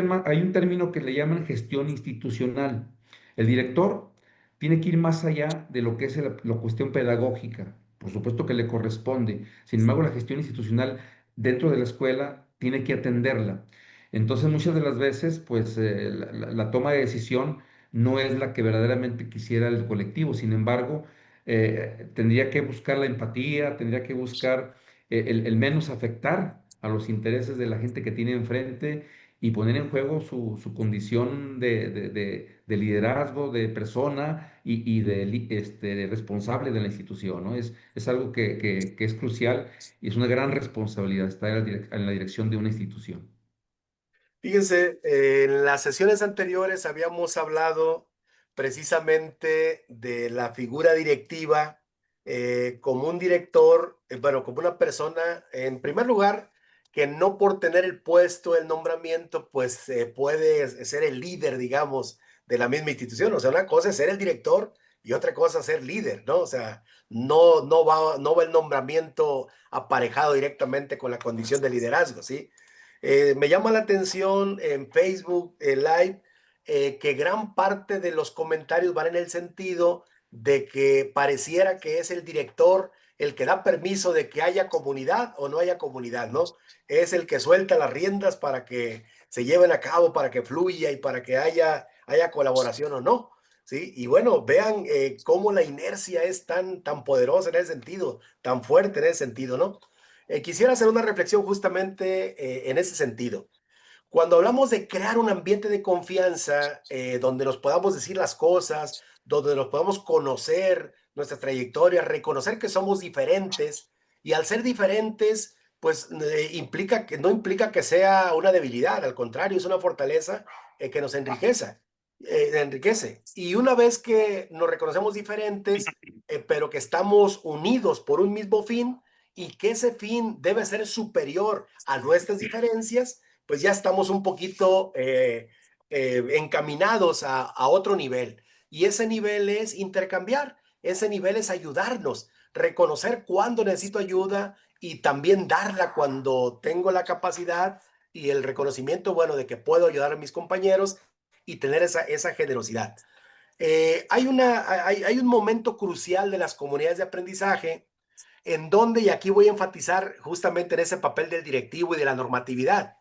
término que le llaman gestión institucional. El director tiene que ir más allá de lo que es la cuestión pedagógica. Por supuesto que le corresponde. Sin embargo, la gestión institucional dentro de la escuela tiene que atenderla. Entonces, muchas de las veces, pues la toma de decisión no es la que verdaderamente quisiera el colectivo. Sin embargo, tendría que buscar la empatía, tendría que buscar el menos afectar a los intereses de la gente que tiene enfrente y poner en juego su condición de liderazgo, de persona y de responsable de la institución, ¿no? Es algo que es crucial y es una gran responsabilidad estar en la dirección de una institución. Fíjense, en las sesiones anteriores habíamos hablado precisamente de la figura directiva como un director, bueno, como una persona, en primer lugar, que no por tener el puesto, el nombramiento, pues puede ser el líder, digamos, de la misma institución. O sea, una cosa es ser el director y otra cosa es ser líder, ¿no? O sea, no va el nombramiento aparejado directamente con la condición de liderazgo, ¿sí? Me llama la atención en Facebook Live que gran parte de los comentarios van en el sentido de que pareciera que es el director el que da permiso de que haya comunidad o no haya comunidad, ¿no? Es el que suelta las riendas para que se lleven a cabo, para que fluya y para que haya colaboración o no. ¿sí? Y bueno, vean cómo la inercia es tan poderosa en ese sentido, tan fuerte en ese sentido, ¿no? Quisiera hacer una reflexión justamente en ese sentido. Cuando hablamos de crear un ambiente de confianza donde nos podamos decir las cosas, donde nos podamos conocer nuestra trayectoria, reconocer que somos diferentes y al ser diferentes, pues implica que no implica que sea una debilidad, al contrario, es una fortaleza que nos enriquece. Y una vez que nos reconocemos diferentes, pero que estamos unidos por un mismo fin y que ese fin debe ser superior a nuestras diferencias, pues ya estamos un poquito encaminados a otro nivel. Y ese nivel es intercambiar, ese nivel es ayudarnos, reconocer cuándo necesito ayuda y también darla cuando tengo la capacidad y el reconocimiento, bueno, de que puedo ayudar a mis compañeros y tener esa generosidad. Hay un momento crucial de las comunidades de aprendizaje en donde, y aquí voy a enfatizar justamente en ese papel del directivo y de la normatividad,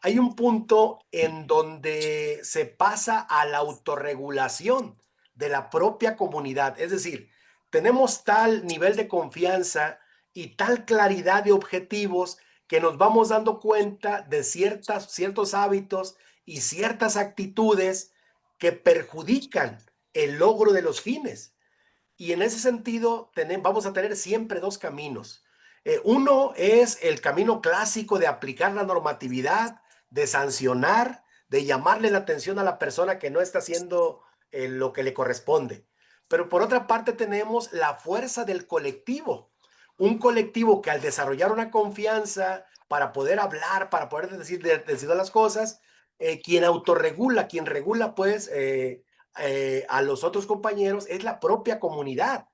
hay un punto en donde se pasa a la autorregulación de la propia comunidad. Es decir, tenemos tal nivel de confianza y tal claridad de objetivos que nos vamos dando cuenta de ciertos hábitos y ciertas actitudes que perjudican el logro de los fines. Y en ese sentido, vamos a tener siempre dos caminos. Uno es el camino clásico de aplicar la normatividad, de sancionar, de llamarle la atención a la persona que no está haciendo lo que le corresponde. Pero por otra parte tenemos la fuerza del colectivo. Un colectivo que al desarrollar una confianza para poder hablar, para poder decir las cosas, quien autorregula, quien regula pues a los otros compañeros es la propia comunidad,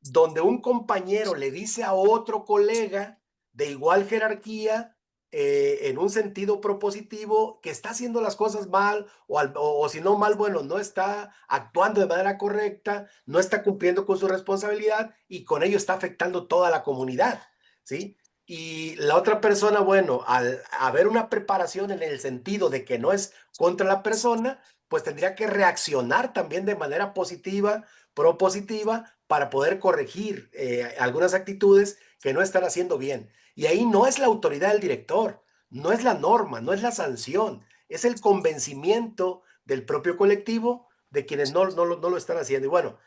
donde un compañero le dice a otro colega de igual jerarquía, en un sentido propositivo, que está haciendo las cosas mal o si no mal, bueno, no está actuando de manera correcta, no está cumpliendo con su responsabilidad y con ello está afectando toda la comunidad, ¿sí? Y la otra persona, bueno, al haber una preparación en el sentido de que no es contra la persona, pues tendría que reaccionar también de manera positiva, propositiva, para poder corregir algunas actitudes que no están haciendo bien. Y ahí no es la autoridad del director, no es la norma, no es la sanción, es el convencimiento del propio colectivo de quienes no lo están haciendo. Y bueno,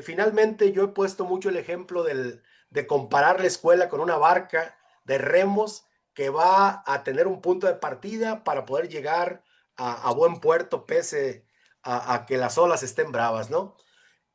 finalmente yo he puesto mucho el ejemplo de comparar la escuela con una barca de remos que va a tener un punto de partida para poder llegar a buen puerto pese a que las olas estén bravas, ¿no?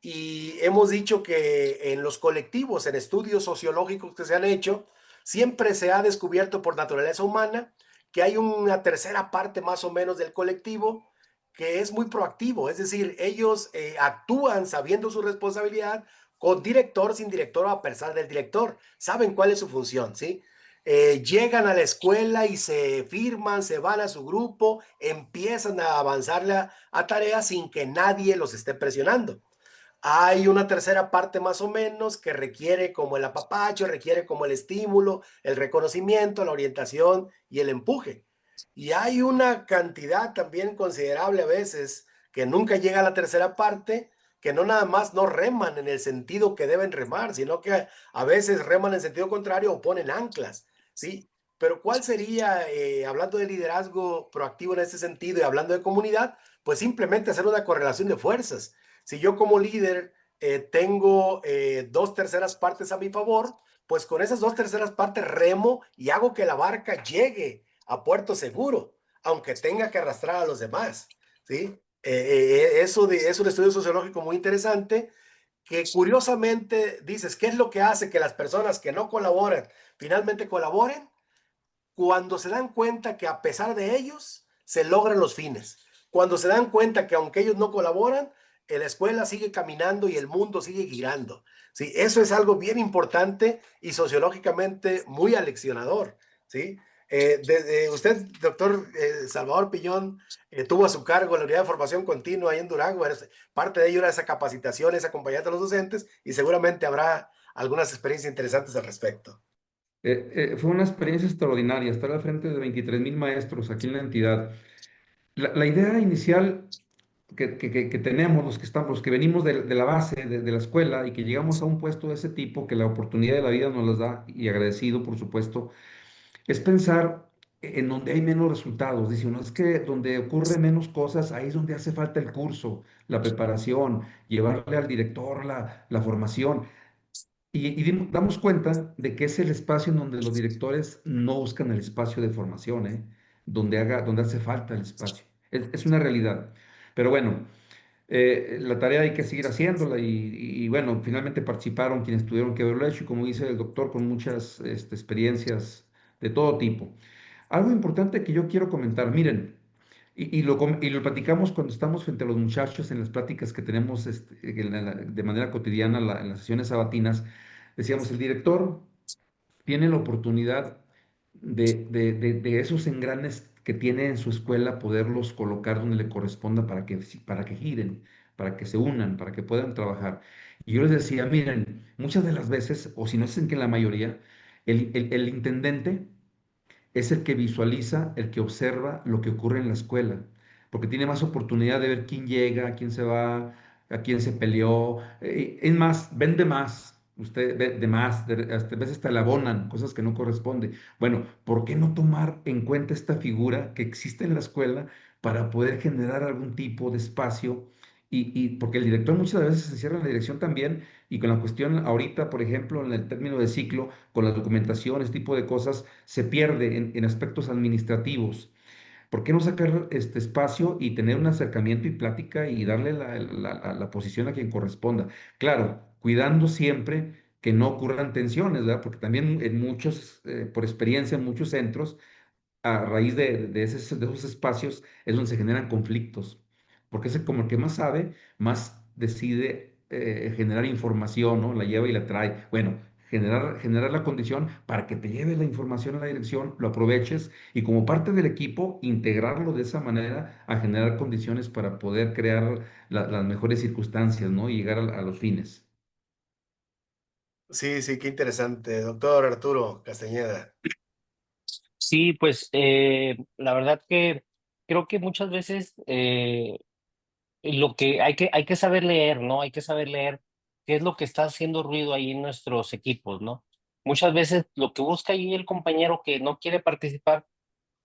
Y hemos dicho que en los colectivos, en estudios sociológicos que se han hecho, siempre se ha descubierto por naturaleza humana que hay una tercera parte más o menos del colectivo que es muy proactivo, es decir, ellos actúan sabiendo su responsabilidad con director, sin director o a pesar del director, saben cuál es su función, ¿sí? Llegan a la escuela y se firman, se van a su grupo, empiezan a avanzar a tareas sin que nadie los esté presionando. Hay una tercera parte más o menos que requiere como el apapacho, requiere como el estímulo, el reconocimiento, la orientación y el empuje. Y hay una cantidad también considerable a veces que nunca llega a la tercera parte, que no nada más no reman en el sentido que deben remar, sino que a veces reman en sentido contrario o ponen anclas, ¿sí? Pero ¿cuál sería, hablando de liderazgo proactivo en ese sentido y hablando de comunidad? Pues simplemente hacer una correlación de fuerzas. Si yo como líder tengo dos terceras partes a mi favor, pues con esas dos terceras partes remo y hago que la barca llegue a puerto seguro, aunque tenga que arrastrar a los demás, ¿sí? Es un estudio sociológico muy interesante que curiosamente dices, ¿qué es lo que hace que las personas que no colaboran finalmente colaboren? Cuando se dan cuenta que a pesar de ellos se logran los fines, cuando se dan cuenta que aunque ellos no colaboran, la escuela sigue caminando y el mundo sigue girando. ¿Sí? Eso es algo bien importante y sociológicamente muy aleccionador. ¿Sí? Desde usted, doctor Salvador Piñón, tuvo a su cargo la unidad de formación continua ahí en Durango. Parte de ello era esa capacitación, esa acompañamiento a los docentes y seguramente habrá algunas experiencias interesantes al respecto. Fue una experiencia extraordinaria estar al frente de 23,000 maestros aquí en la entidad. La idea inicial que tenemos, los que estamos, los que venimos de la base, de la escuela y que llegamos a un puesto de ese tipo, que la oportunidad de la vida nos las da y agradecido, por supuesto, es pensar en donde hay menos resultados. Dice uno, es que donde ocurre menos cosas, ahí es donde hace falta el curso, la preparación, llevarle al director la formación. Y damos cuenta de que es el espacio en donde los directores no buscan el espacio de formación, ¿eh? Donde hace falta el espacio. Es una realidad. Pero bueno, la tarea hay que seguir haciéndola y bueno, finalmente participaron quienes tuvieron que haberlo hecho y como dice el doctor, con muchas experiencias de todo tipo. Algo importante que yo quiero comentar, miren, y lo platicamos cuando estamos frente a los muchachos en las pláticas que tenemos de manera cotidiana en las sesiones sabatinas, decíamos, el director tiene la oportunidad de esos engranes que tiene en su escuela, poderlos colocar donde le corresponda para que giren, para que se unan, para que puedan trabajar. Y yo les decía, miren, muchas de las veces, o si no es en que la mayoría, el intendente es el que visualiza, el que observa lo que ocurre en la escuela, porque tiene más oportunidad de ver quién llega, quién se va, a quién se peleó. Es más, vende más, usted ve de más, hasta, a veces hasta le abonan cosas que no corresponden. Bueno, ¿por qué no tomar en cuenta esta figura que existe en la escuela para poder generar algún tipo de espacio? Porque el director muchas veces se cierra en la dirección también, y con la cuestión ahorita, por ejemplo, en el término de ciclo, con la documentación, este tipo de cosas, se pierde en aspectos administrativos. ¿Por qué no sacar este espacio y tener un acercamiento y plática y darle la posición a quien corresponda? Claro, cuidando siempre que no ocurran tensiones, ¿verdad? Porque también en muchos, por experiencia, en muchos centros, a raíz de esos espacios es donde se generan conflictos, porque ese como el que más sabe, más decide generar información, ¿no? La lleva y la trae. Bueno, generar la condición para que te lleve la información a la dirección, lo aproveches y como parte del equipo, integrarlo de esa manera a generar condiciones para poder crear las mejores circunstancias, ¿no? Y llegar a los fines. Sí, sí, qué interesante. Doctor Arturo Castañeda. Sí, pues la verdad que creo que muchas veces lo que hay que saber leer, ¿no? Hay que saber leer qué es lo que está haciendo ruido ahí en nuestros equipos, ¿no? Muchas veces lo que busca ahí el compañero que no quiere participar,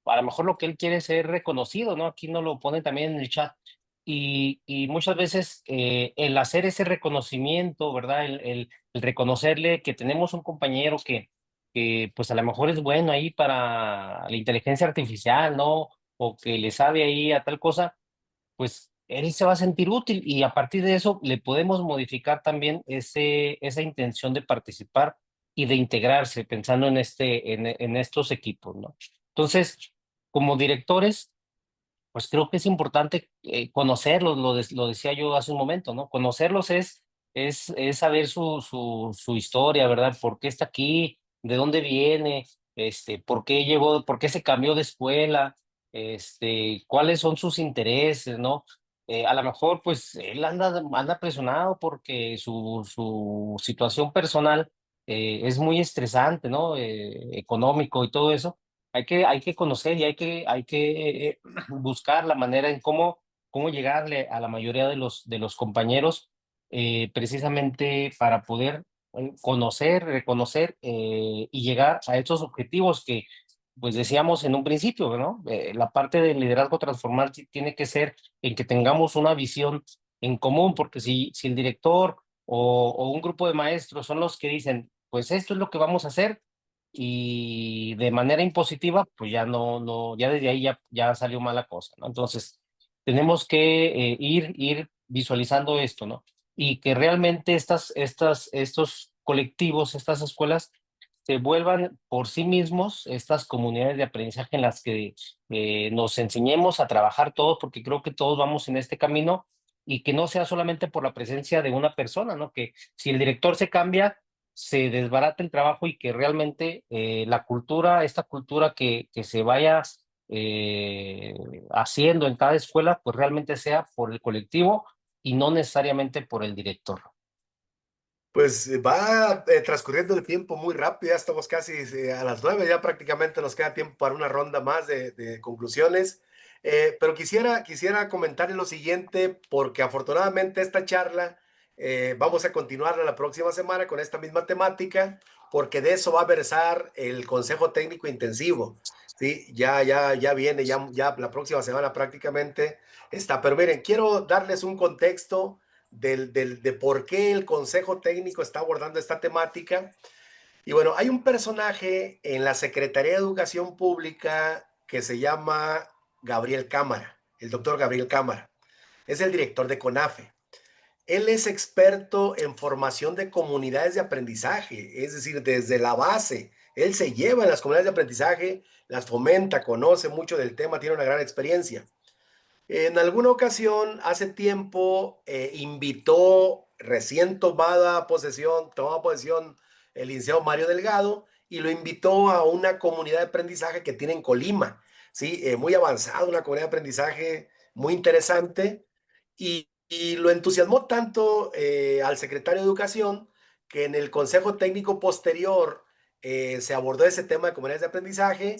a lo mejor lo que él quiere es ser reconocido, ¿no? Aquí nos lo pone también en el chat. Y muchas veces el hacer ese reconocimiento, ¿verdad? El reconocerle que tenemos un compañero que pues a lo mejor es bueno ahí para la inteligencia artificial, ¿no? O que le sabe ahí a tal cosa, pues él se va a sentir útil y a partir de eso le podemos modificar también esa intención de participar y de integrarse pensando en estos equipos, ¿no? Entonces, como directores, pues creo que es importante conocerlos, lo decía yo hace un momento, ¿no? Conocerlos es saber su historia, ¿verdad? ¿Por qué está aquí? ¿De dónde viene? ¿Por qué llegó? ¿Por qué se cambió de escuela? ¿Cuáles son sus intereses, no? A lo mejor, pues, él anda presionado porque su situación personal es muy estresante, ¿no? Económico y todo eso. Hay que conocer y hay que buscar la manera en cómo llegarle a la mayoría de los compañeros, precisamente para poder conocer, reconocer y llegar a esos objetivos que, pues decíamos en un principio, ¿no? La parte del liderazgo transformal tiene que ser en que tengamos una visión en común, porque si el director o un grupo de maestros son los que dicen, pues esto es lo que vamos a hacer, y de manera impositiva, pues ya ya desde ahí ya salió mala cosa, ¿no? Entonces, tenemos que ir visualizando esto, ¿no? Y que realmente estos colectivos, estas escuelas, se vuelvan por sí mismos estas comunidades de aprendizaje en las que nos enseñemos a trabajar todos, porque creo que todos vamos en este camino y que no sea solamente por la presencia de una persona, ¿no? Que si el director se cambia, se desbarata el trabajo y que realmente la cultura, esta cultura que se vaya eh, haciendo en cada escuela, pues realmente sea por el colectivo y no necesariamente por el director. Pues va transcurriendo el tiempo muy rápido, ya estamos casi a las 9, ya prácticamente nos queda tiempo para una ronda más de conclusiones. Pero quisiera comentarle lo siguiente, porque afortunadamente esta charla vamos a continuarla la próxima semana con esta misma temática, porque de eso va a versar el Consejo Técnico Intensivo. Sí, ya viene, ya la próxima semana prácticamente está. Pero miren, quiero darles un contexto de por qué el Consejo Técnico está abordando esta temática. Y bueno, hay un personaje en la Secretaría de Educación Pública que se llama Gabriel Cámara, el doctor Gabriel Cámara. Es el director de CONAFE. Él es experto en formación de comunidades de aprendizaje, es decir, desde la base. Él se lleva en las comunidades de aprendizaje, las fomenta, conoce mucho del tema, tiene una gran experiencia. En alguna ocasión, hace tiempo, invitó, recién tomaba posesión el licenciado Mario Delgado, y lo invitó a una comunidad de aprendizaje que tiene en Colima, ¿sí? Muy avanzada, una comunidad de aprendizaje muy interesante, y lo entusiasmó tanto al secretario de Educación que en el Consejo Técnico posterior se abordó ese tema de comunidades de aprendizaje,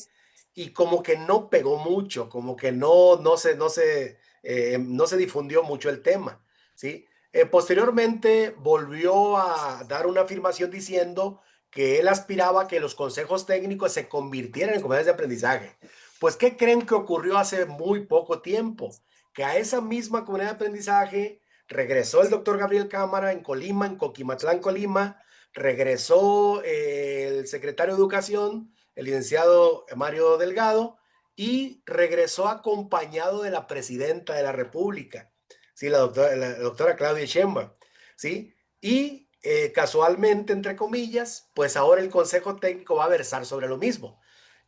y como que no pegó mucho, como que no se difundió mucho el tema, ¿sí? Posteriormente volvió a dar una afirmación diciendo que él aspiraba a que los consejos técnicos se convirtieran en comunidades de aprendizaje. Pues, ¿qué creen que ocurrió hace muy poco tiempo? Que a esa misma comunidad de aprendizaje regresó el doctor Gabriel Cámara en Colima, en Coquimatlán, Colima, regresó el secretario de Educación, el licenciado Mario Delgado, y regresó acompañado de la presidenta de la República, ¿sí? La doctora Claudia Sheinbaum, ¿sí? Y casualmente, entre comillas, pues ahora el Consejo Técnico va a versar sobre lo mismo.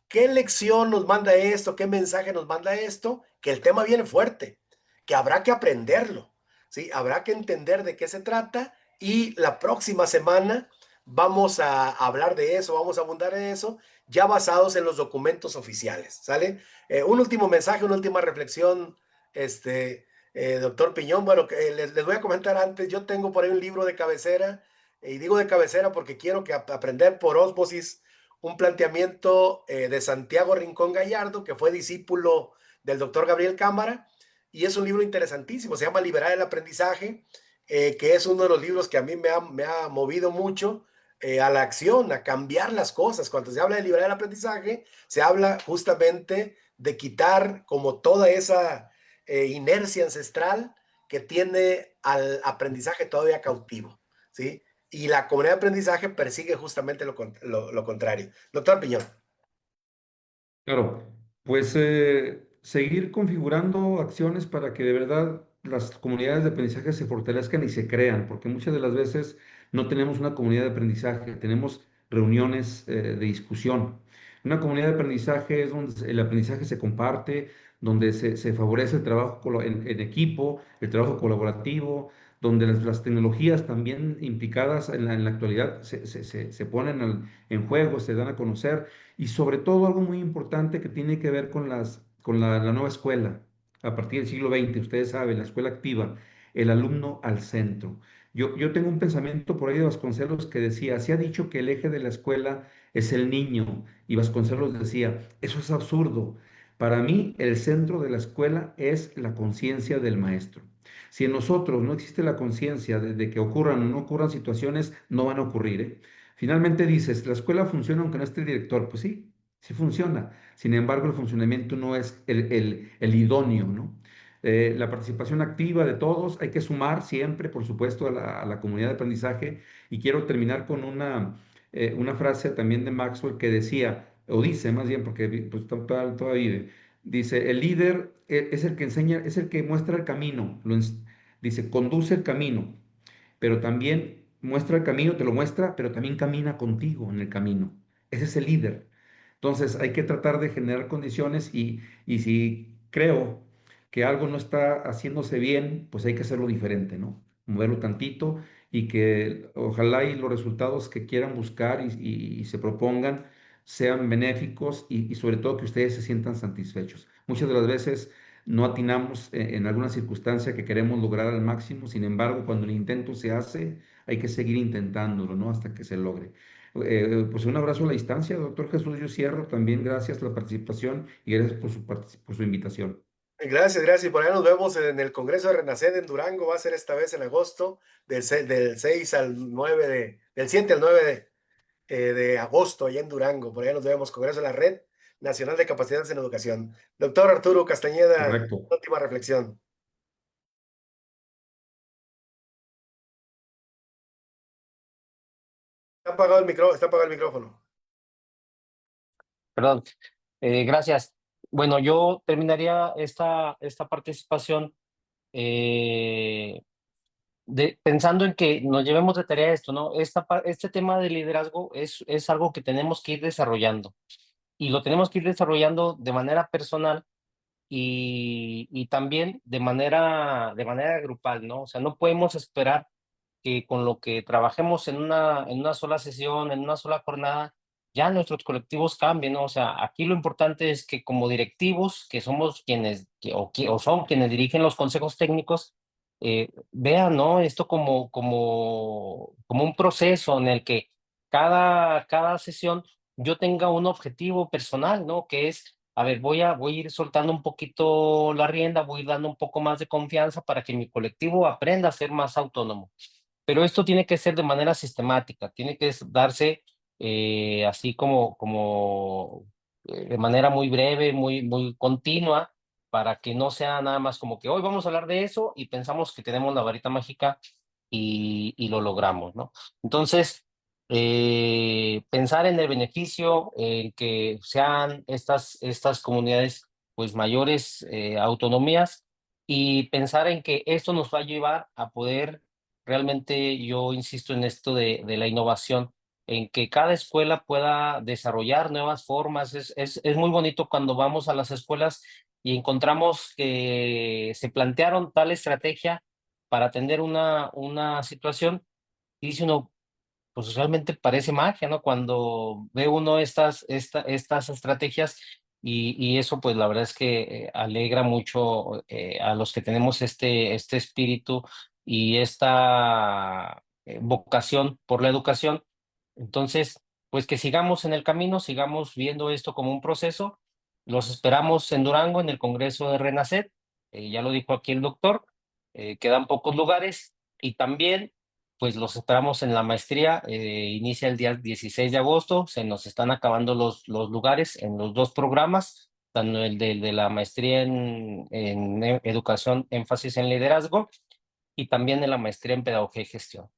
¿Qué lección nos manda esto? ¿Qué mensaje nos manda esto? Que el tema viene fuerte, que habrá que aprenderlo, ¿sí? Habrá que entender de qué se trata, y la próxima semana vamos a hablar de eso, vamos a abundar en eso, ya basados en los documentos oficiales, ¿sale? Un último mensaje, una última reflexión, doctor Piñón. Bueno, les voy a comentar antes, yo tengo por ahí un libro de cabecera, y digo de cabecera porque quiero que aprender por ósmosis un planteamiento de Santiago Rincón Gallardo, que fue discípulo del doctor Gabriel Cámara, y es un libro interesantísimo, se llama Liberar el Aprendizaje, que es uno de los libros que a mí me ha movido mucho a la acción, a cambiar las cosas. Cuando se habla de liberar el aprendizaje, se habla justamente de quitar como toda esa inercia ancestral que tiene al aprendizaje todavía cautivo, ¿sí? Y la comunidad de aprendizaje persigue justamente lo contrario. Doctor Piñón. Claro, pues seguir configurando acciones para que de verdad las comunidades de aprendizaje se fortalezcan y se crean, porque muchas de las veces no tenemos una comunidad de aprendizaje, tenemos reuniones de discusión. Una comunidad de aprendizaje es donde el aprendizaje se comparte, donde se favorece el trabajo en equipo, el trabajo colaborativo, donde las tecnologías también implicadas en la actualidad se ponen en juego, se dan a conocer, y sobre todo algo muy importante que tiene que ver con la nueva escuela. A partir del siglo XX, ustedes saben, la escuela activa, el alumno al centro. Yo tengo un pensamiento por ahí de Vasconcelos que decía, se ha dicho que el eje de la escuela es el niño, y Vasconcelos decía, eso es absurdo. Para mí, el centro de la escuela es la conciencia del maestro. Si en nosotros no existe la conciencia de que ocurran o no ocurran situaciones, no van a ocurrir, ¿eh? Finalmente dices, la escuela funciona aunque no esté el director. Pues sí, sí funciona. Sin embargo, el funcionamiento no es el idóneo, ¿no? La participación activa de todos, hay que sumar siempre, por supuesto, a la comunidad de aprendizaje. Y quiero terminar con una frase también de Maxwell que decía, o dice más bien, porque pues, todavía vive, dice, el líder es el que enseña, es el que muestra el camino, dice, conduce el camino, pero también muestra el camino, te lo muestra, pero también camina contigo en el camino. Ese es el líder. Entonces hay que tratar de generar condiciones, y si creo que algo no está haciéndose bien, pues hay que hacerlo diferente, ¿no? Moverlo tantito, y que ojalá y los resultados que quieran buscar y se propongan sean benéficos, y sobre todo que ustedes se sientan satisfechos. Muchas de las veces no atinamos en alguna circunstancia que queremos lograr al máximo. Sin embargo, cuando el intento se hace, hay que seguir intentándolo, ¿no? Hasta que se logre. Pues un abrazo a la distancia, doctor Jesús. Yo cierro también, gracias por la participación y gracias por su invitación. Gracias, gracias. Y por allá nos vemos en el Congreso de Renacer en Durango. Va a ser esta vez en agosto, del 6 al 9 del 7 al 9 de agosto, allá en Durango. Por allá nos vemos, Congreso de la Red Nacional de Capacidades en Educación. Doctor Arturo Castañeda, Correcto. última reflexión. Está apagado el micrófono. Perdón. Gracias. Bueno, yo terminaría esta participación pensando en que nos llevemos de tarea esto, ¿no? Este tema de liderazgo es algo que tenemos que ir desarrollando y lo tenemos que ir desarrollando de manera personal y también de manera grupal, ¿no? O sea, no podemos esperar que con lo que trabajemos en una sola sesión, en una sola jornada, ya nuestros colectivos cambien, ¿no? O sea, aquí lo importante es que como directivos, que somos quienes, o son quienes dirigen los consejos técnicos, vean, ¿no? Esto como un proceso en el que cada sesión yo tenga un objetivo personal, ¿no? Que es, a ver, voy a ir soltando un poquito la rienda, voy a ir dando un poco más de confianza para que mi colectivo aprenda a ser más autónomo. Pero esto tiene que ser de manera sistemática, tiene que darse así de manera muy breve, muy continua, para que no sea nada más como que hoy vamos a hablar de eso y pensamos que tenemos la varita mágica y lo logramos, ¿no? Entonces, pensar en el beneficio, en que sean estas comunidades pues mayores autonomías y pensar en que esto nos va a llevar a poder realmente yo insisto en esto de la innovación, en que cada escuela pueda desarrollar nuevas formas. Es muy bonito cuando vamos a las escuelas y encontramos que se plantearon tal estrategia para atender una situación y dice uno, pues realmente parece magia, ¿no? Cuando ve uno estas estrategias y eso pues la verdad es que alegra mucho a los que tenemos este espíritu y esta vocación por la educación. Entonces, pues que sigamos en el camino, sigamos viendo esto como un proceso. Los esperamos en Durango, en el Congreso de Renacer. Ya lo dijo aquí el doctor, quedan pocos lugares y también pues los esperamos en la maestría, inicia el día 16 de agosto, se nos están acabando los lugares en los dos programas, tanto el de la maestría en educación, énfasis en liderazgo, y también en la maestría en pedagogía y gestión.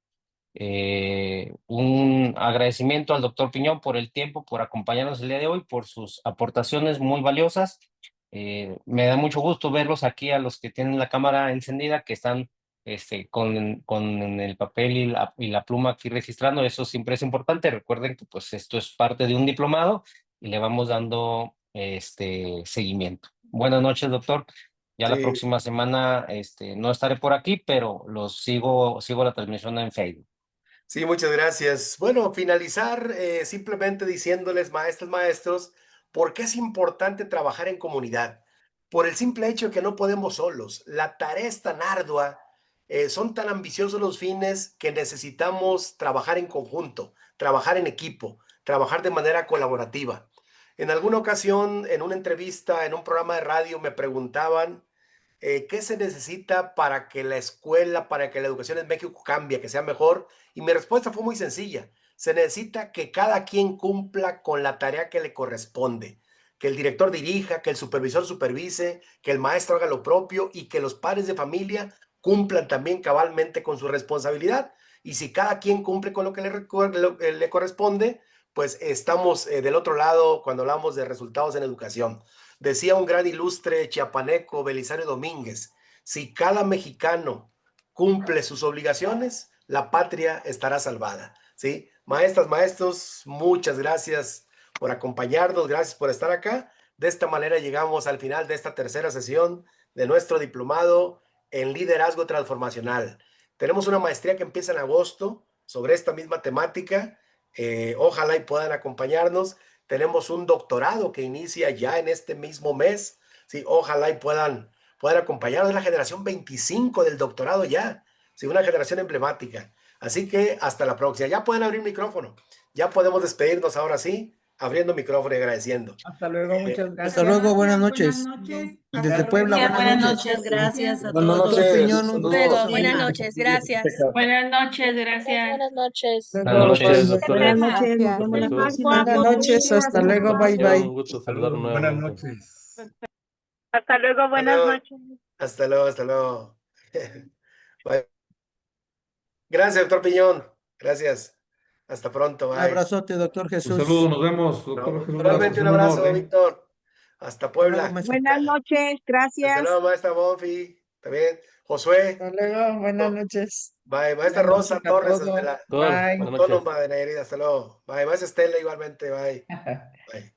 Un agradecimiento al doctor Piñón por el tiempo, por acompañarnos el día de hoy, por sus aportaciones muy valiosas. Me da mucho gusto verlos aquí a los que tienen la cámara encendida, que están con el papel y la pluma aquí registrando. Eso siempre es importante. Recuerden que pues esto es parte de un diplomado y le vamos dando seguimiento. Buenas noches, doctor. Ya la Sí, próxima semana no estaré por aquí, pero sigo la transmisión en Facebook. sí, muchas gracias. Bueno, finalizar simplemente diciéndoles, maestras, maestros, por qué es importante trabajar en comunidad. Por el simple hecho de que no podemos solos. La tarea es tan ardua, son tan ambiciosos los fines que necesitamos trabajar en conjunto, trabajar en equipo, trabajar de manera colaborativa. En alguna ocasión, en una entrevista, en un programa de radio, me preguntaban ¿qué se necesita para que la escuela, para que la educación en México cambie, que sea mejor? Y mi respuesta fue muy sencilla. Se necesita que cada quien cumpla con la tarea que le corresponde, que el director dirija, que el supervisor supervise, que el maestro haga lo propio y que los padres de familia cumplan también cabalmente con su responsabilidad. Y si cada quien cumple con lo que le corresponde, pues estamos del otro lado cuando hablamos de resultados en educación. Decía un gran ilustre chiapaneco, Belisario Domínguez, si cada mexicano cumple sus obligaciones, la patria estará salvada. ¿Sí? Maestras, maestros, muchas gracias por acompañarnos, gracias por estar acá. De esta manera llegamos al final de esta tercera sesión de nuestro diplomado en liderazgo transformacional. Tenemos una maestría que empieza en agosto sobre esta misma temática. Ojalá y puedan acompañarnos. Tenemos un doctorado que inicia ya en este mismo mes. Sí, ojalá y puedan acompañarnos. Es la generación 25 del doctorado ya. Sí, una generación emblemática. Así que hasta la próxima. Ya pueden abrir micrófono. Ya podemos despedirnos ahora sí. abriendo micrófono y agradeciendo. Hasta luego, muchas gracias. Hasta luego, buenas noches. Desde Puebla, buenas noches. Gracias a Buenas todos. noches, Piñón, un Hasta gusto. luego, buenas noches, gracias. Buenas noches, gracias. Buenas noches. Buenas noches, doctora. Buenas noches, nos vemos la próxima. Buenas noches, hasta luego, bye bye. Un gusto saludar Buenas nuevamente. noches. Hasta luego, buenas luego. noches. Hasta luego, hasta luego. Bye. Gracias, doctor Piñón. Gracias. Hasta pronto. Un Bye. abrazote, doctor Un Jesús. saludo, nos vemos, doctor Jesús. Realmente un Brazos, abrazo, honor, Víctor. Hasta Hasta Puebla. luego, maestro. Buenas noches, gracias. Hasta luego, maestra Bonfi. También. Josué. Hasta luego, buenas noches. Bye. Maestra Buenas Rosa noches a Torres. todos. Hasta la Buenas noches. autónoma de Nayarit. Hasta luego. Bye. Maestra Estela igualmente. Bye. Bye.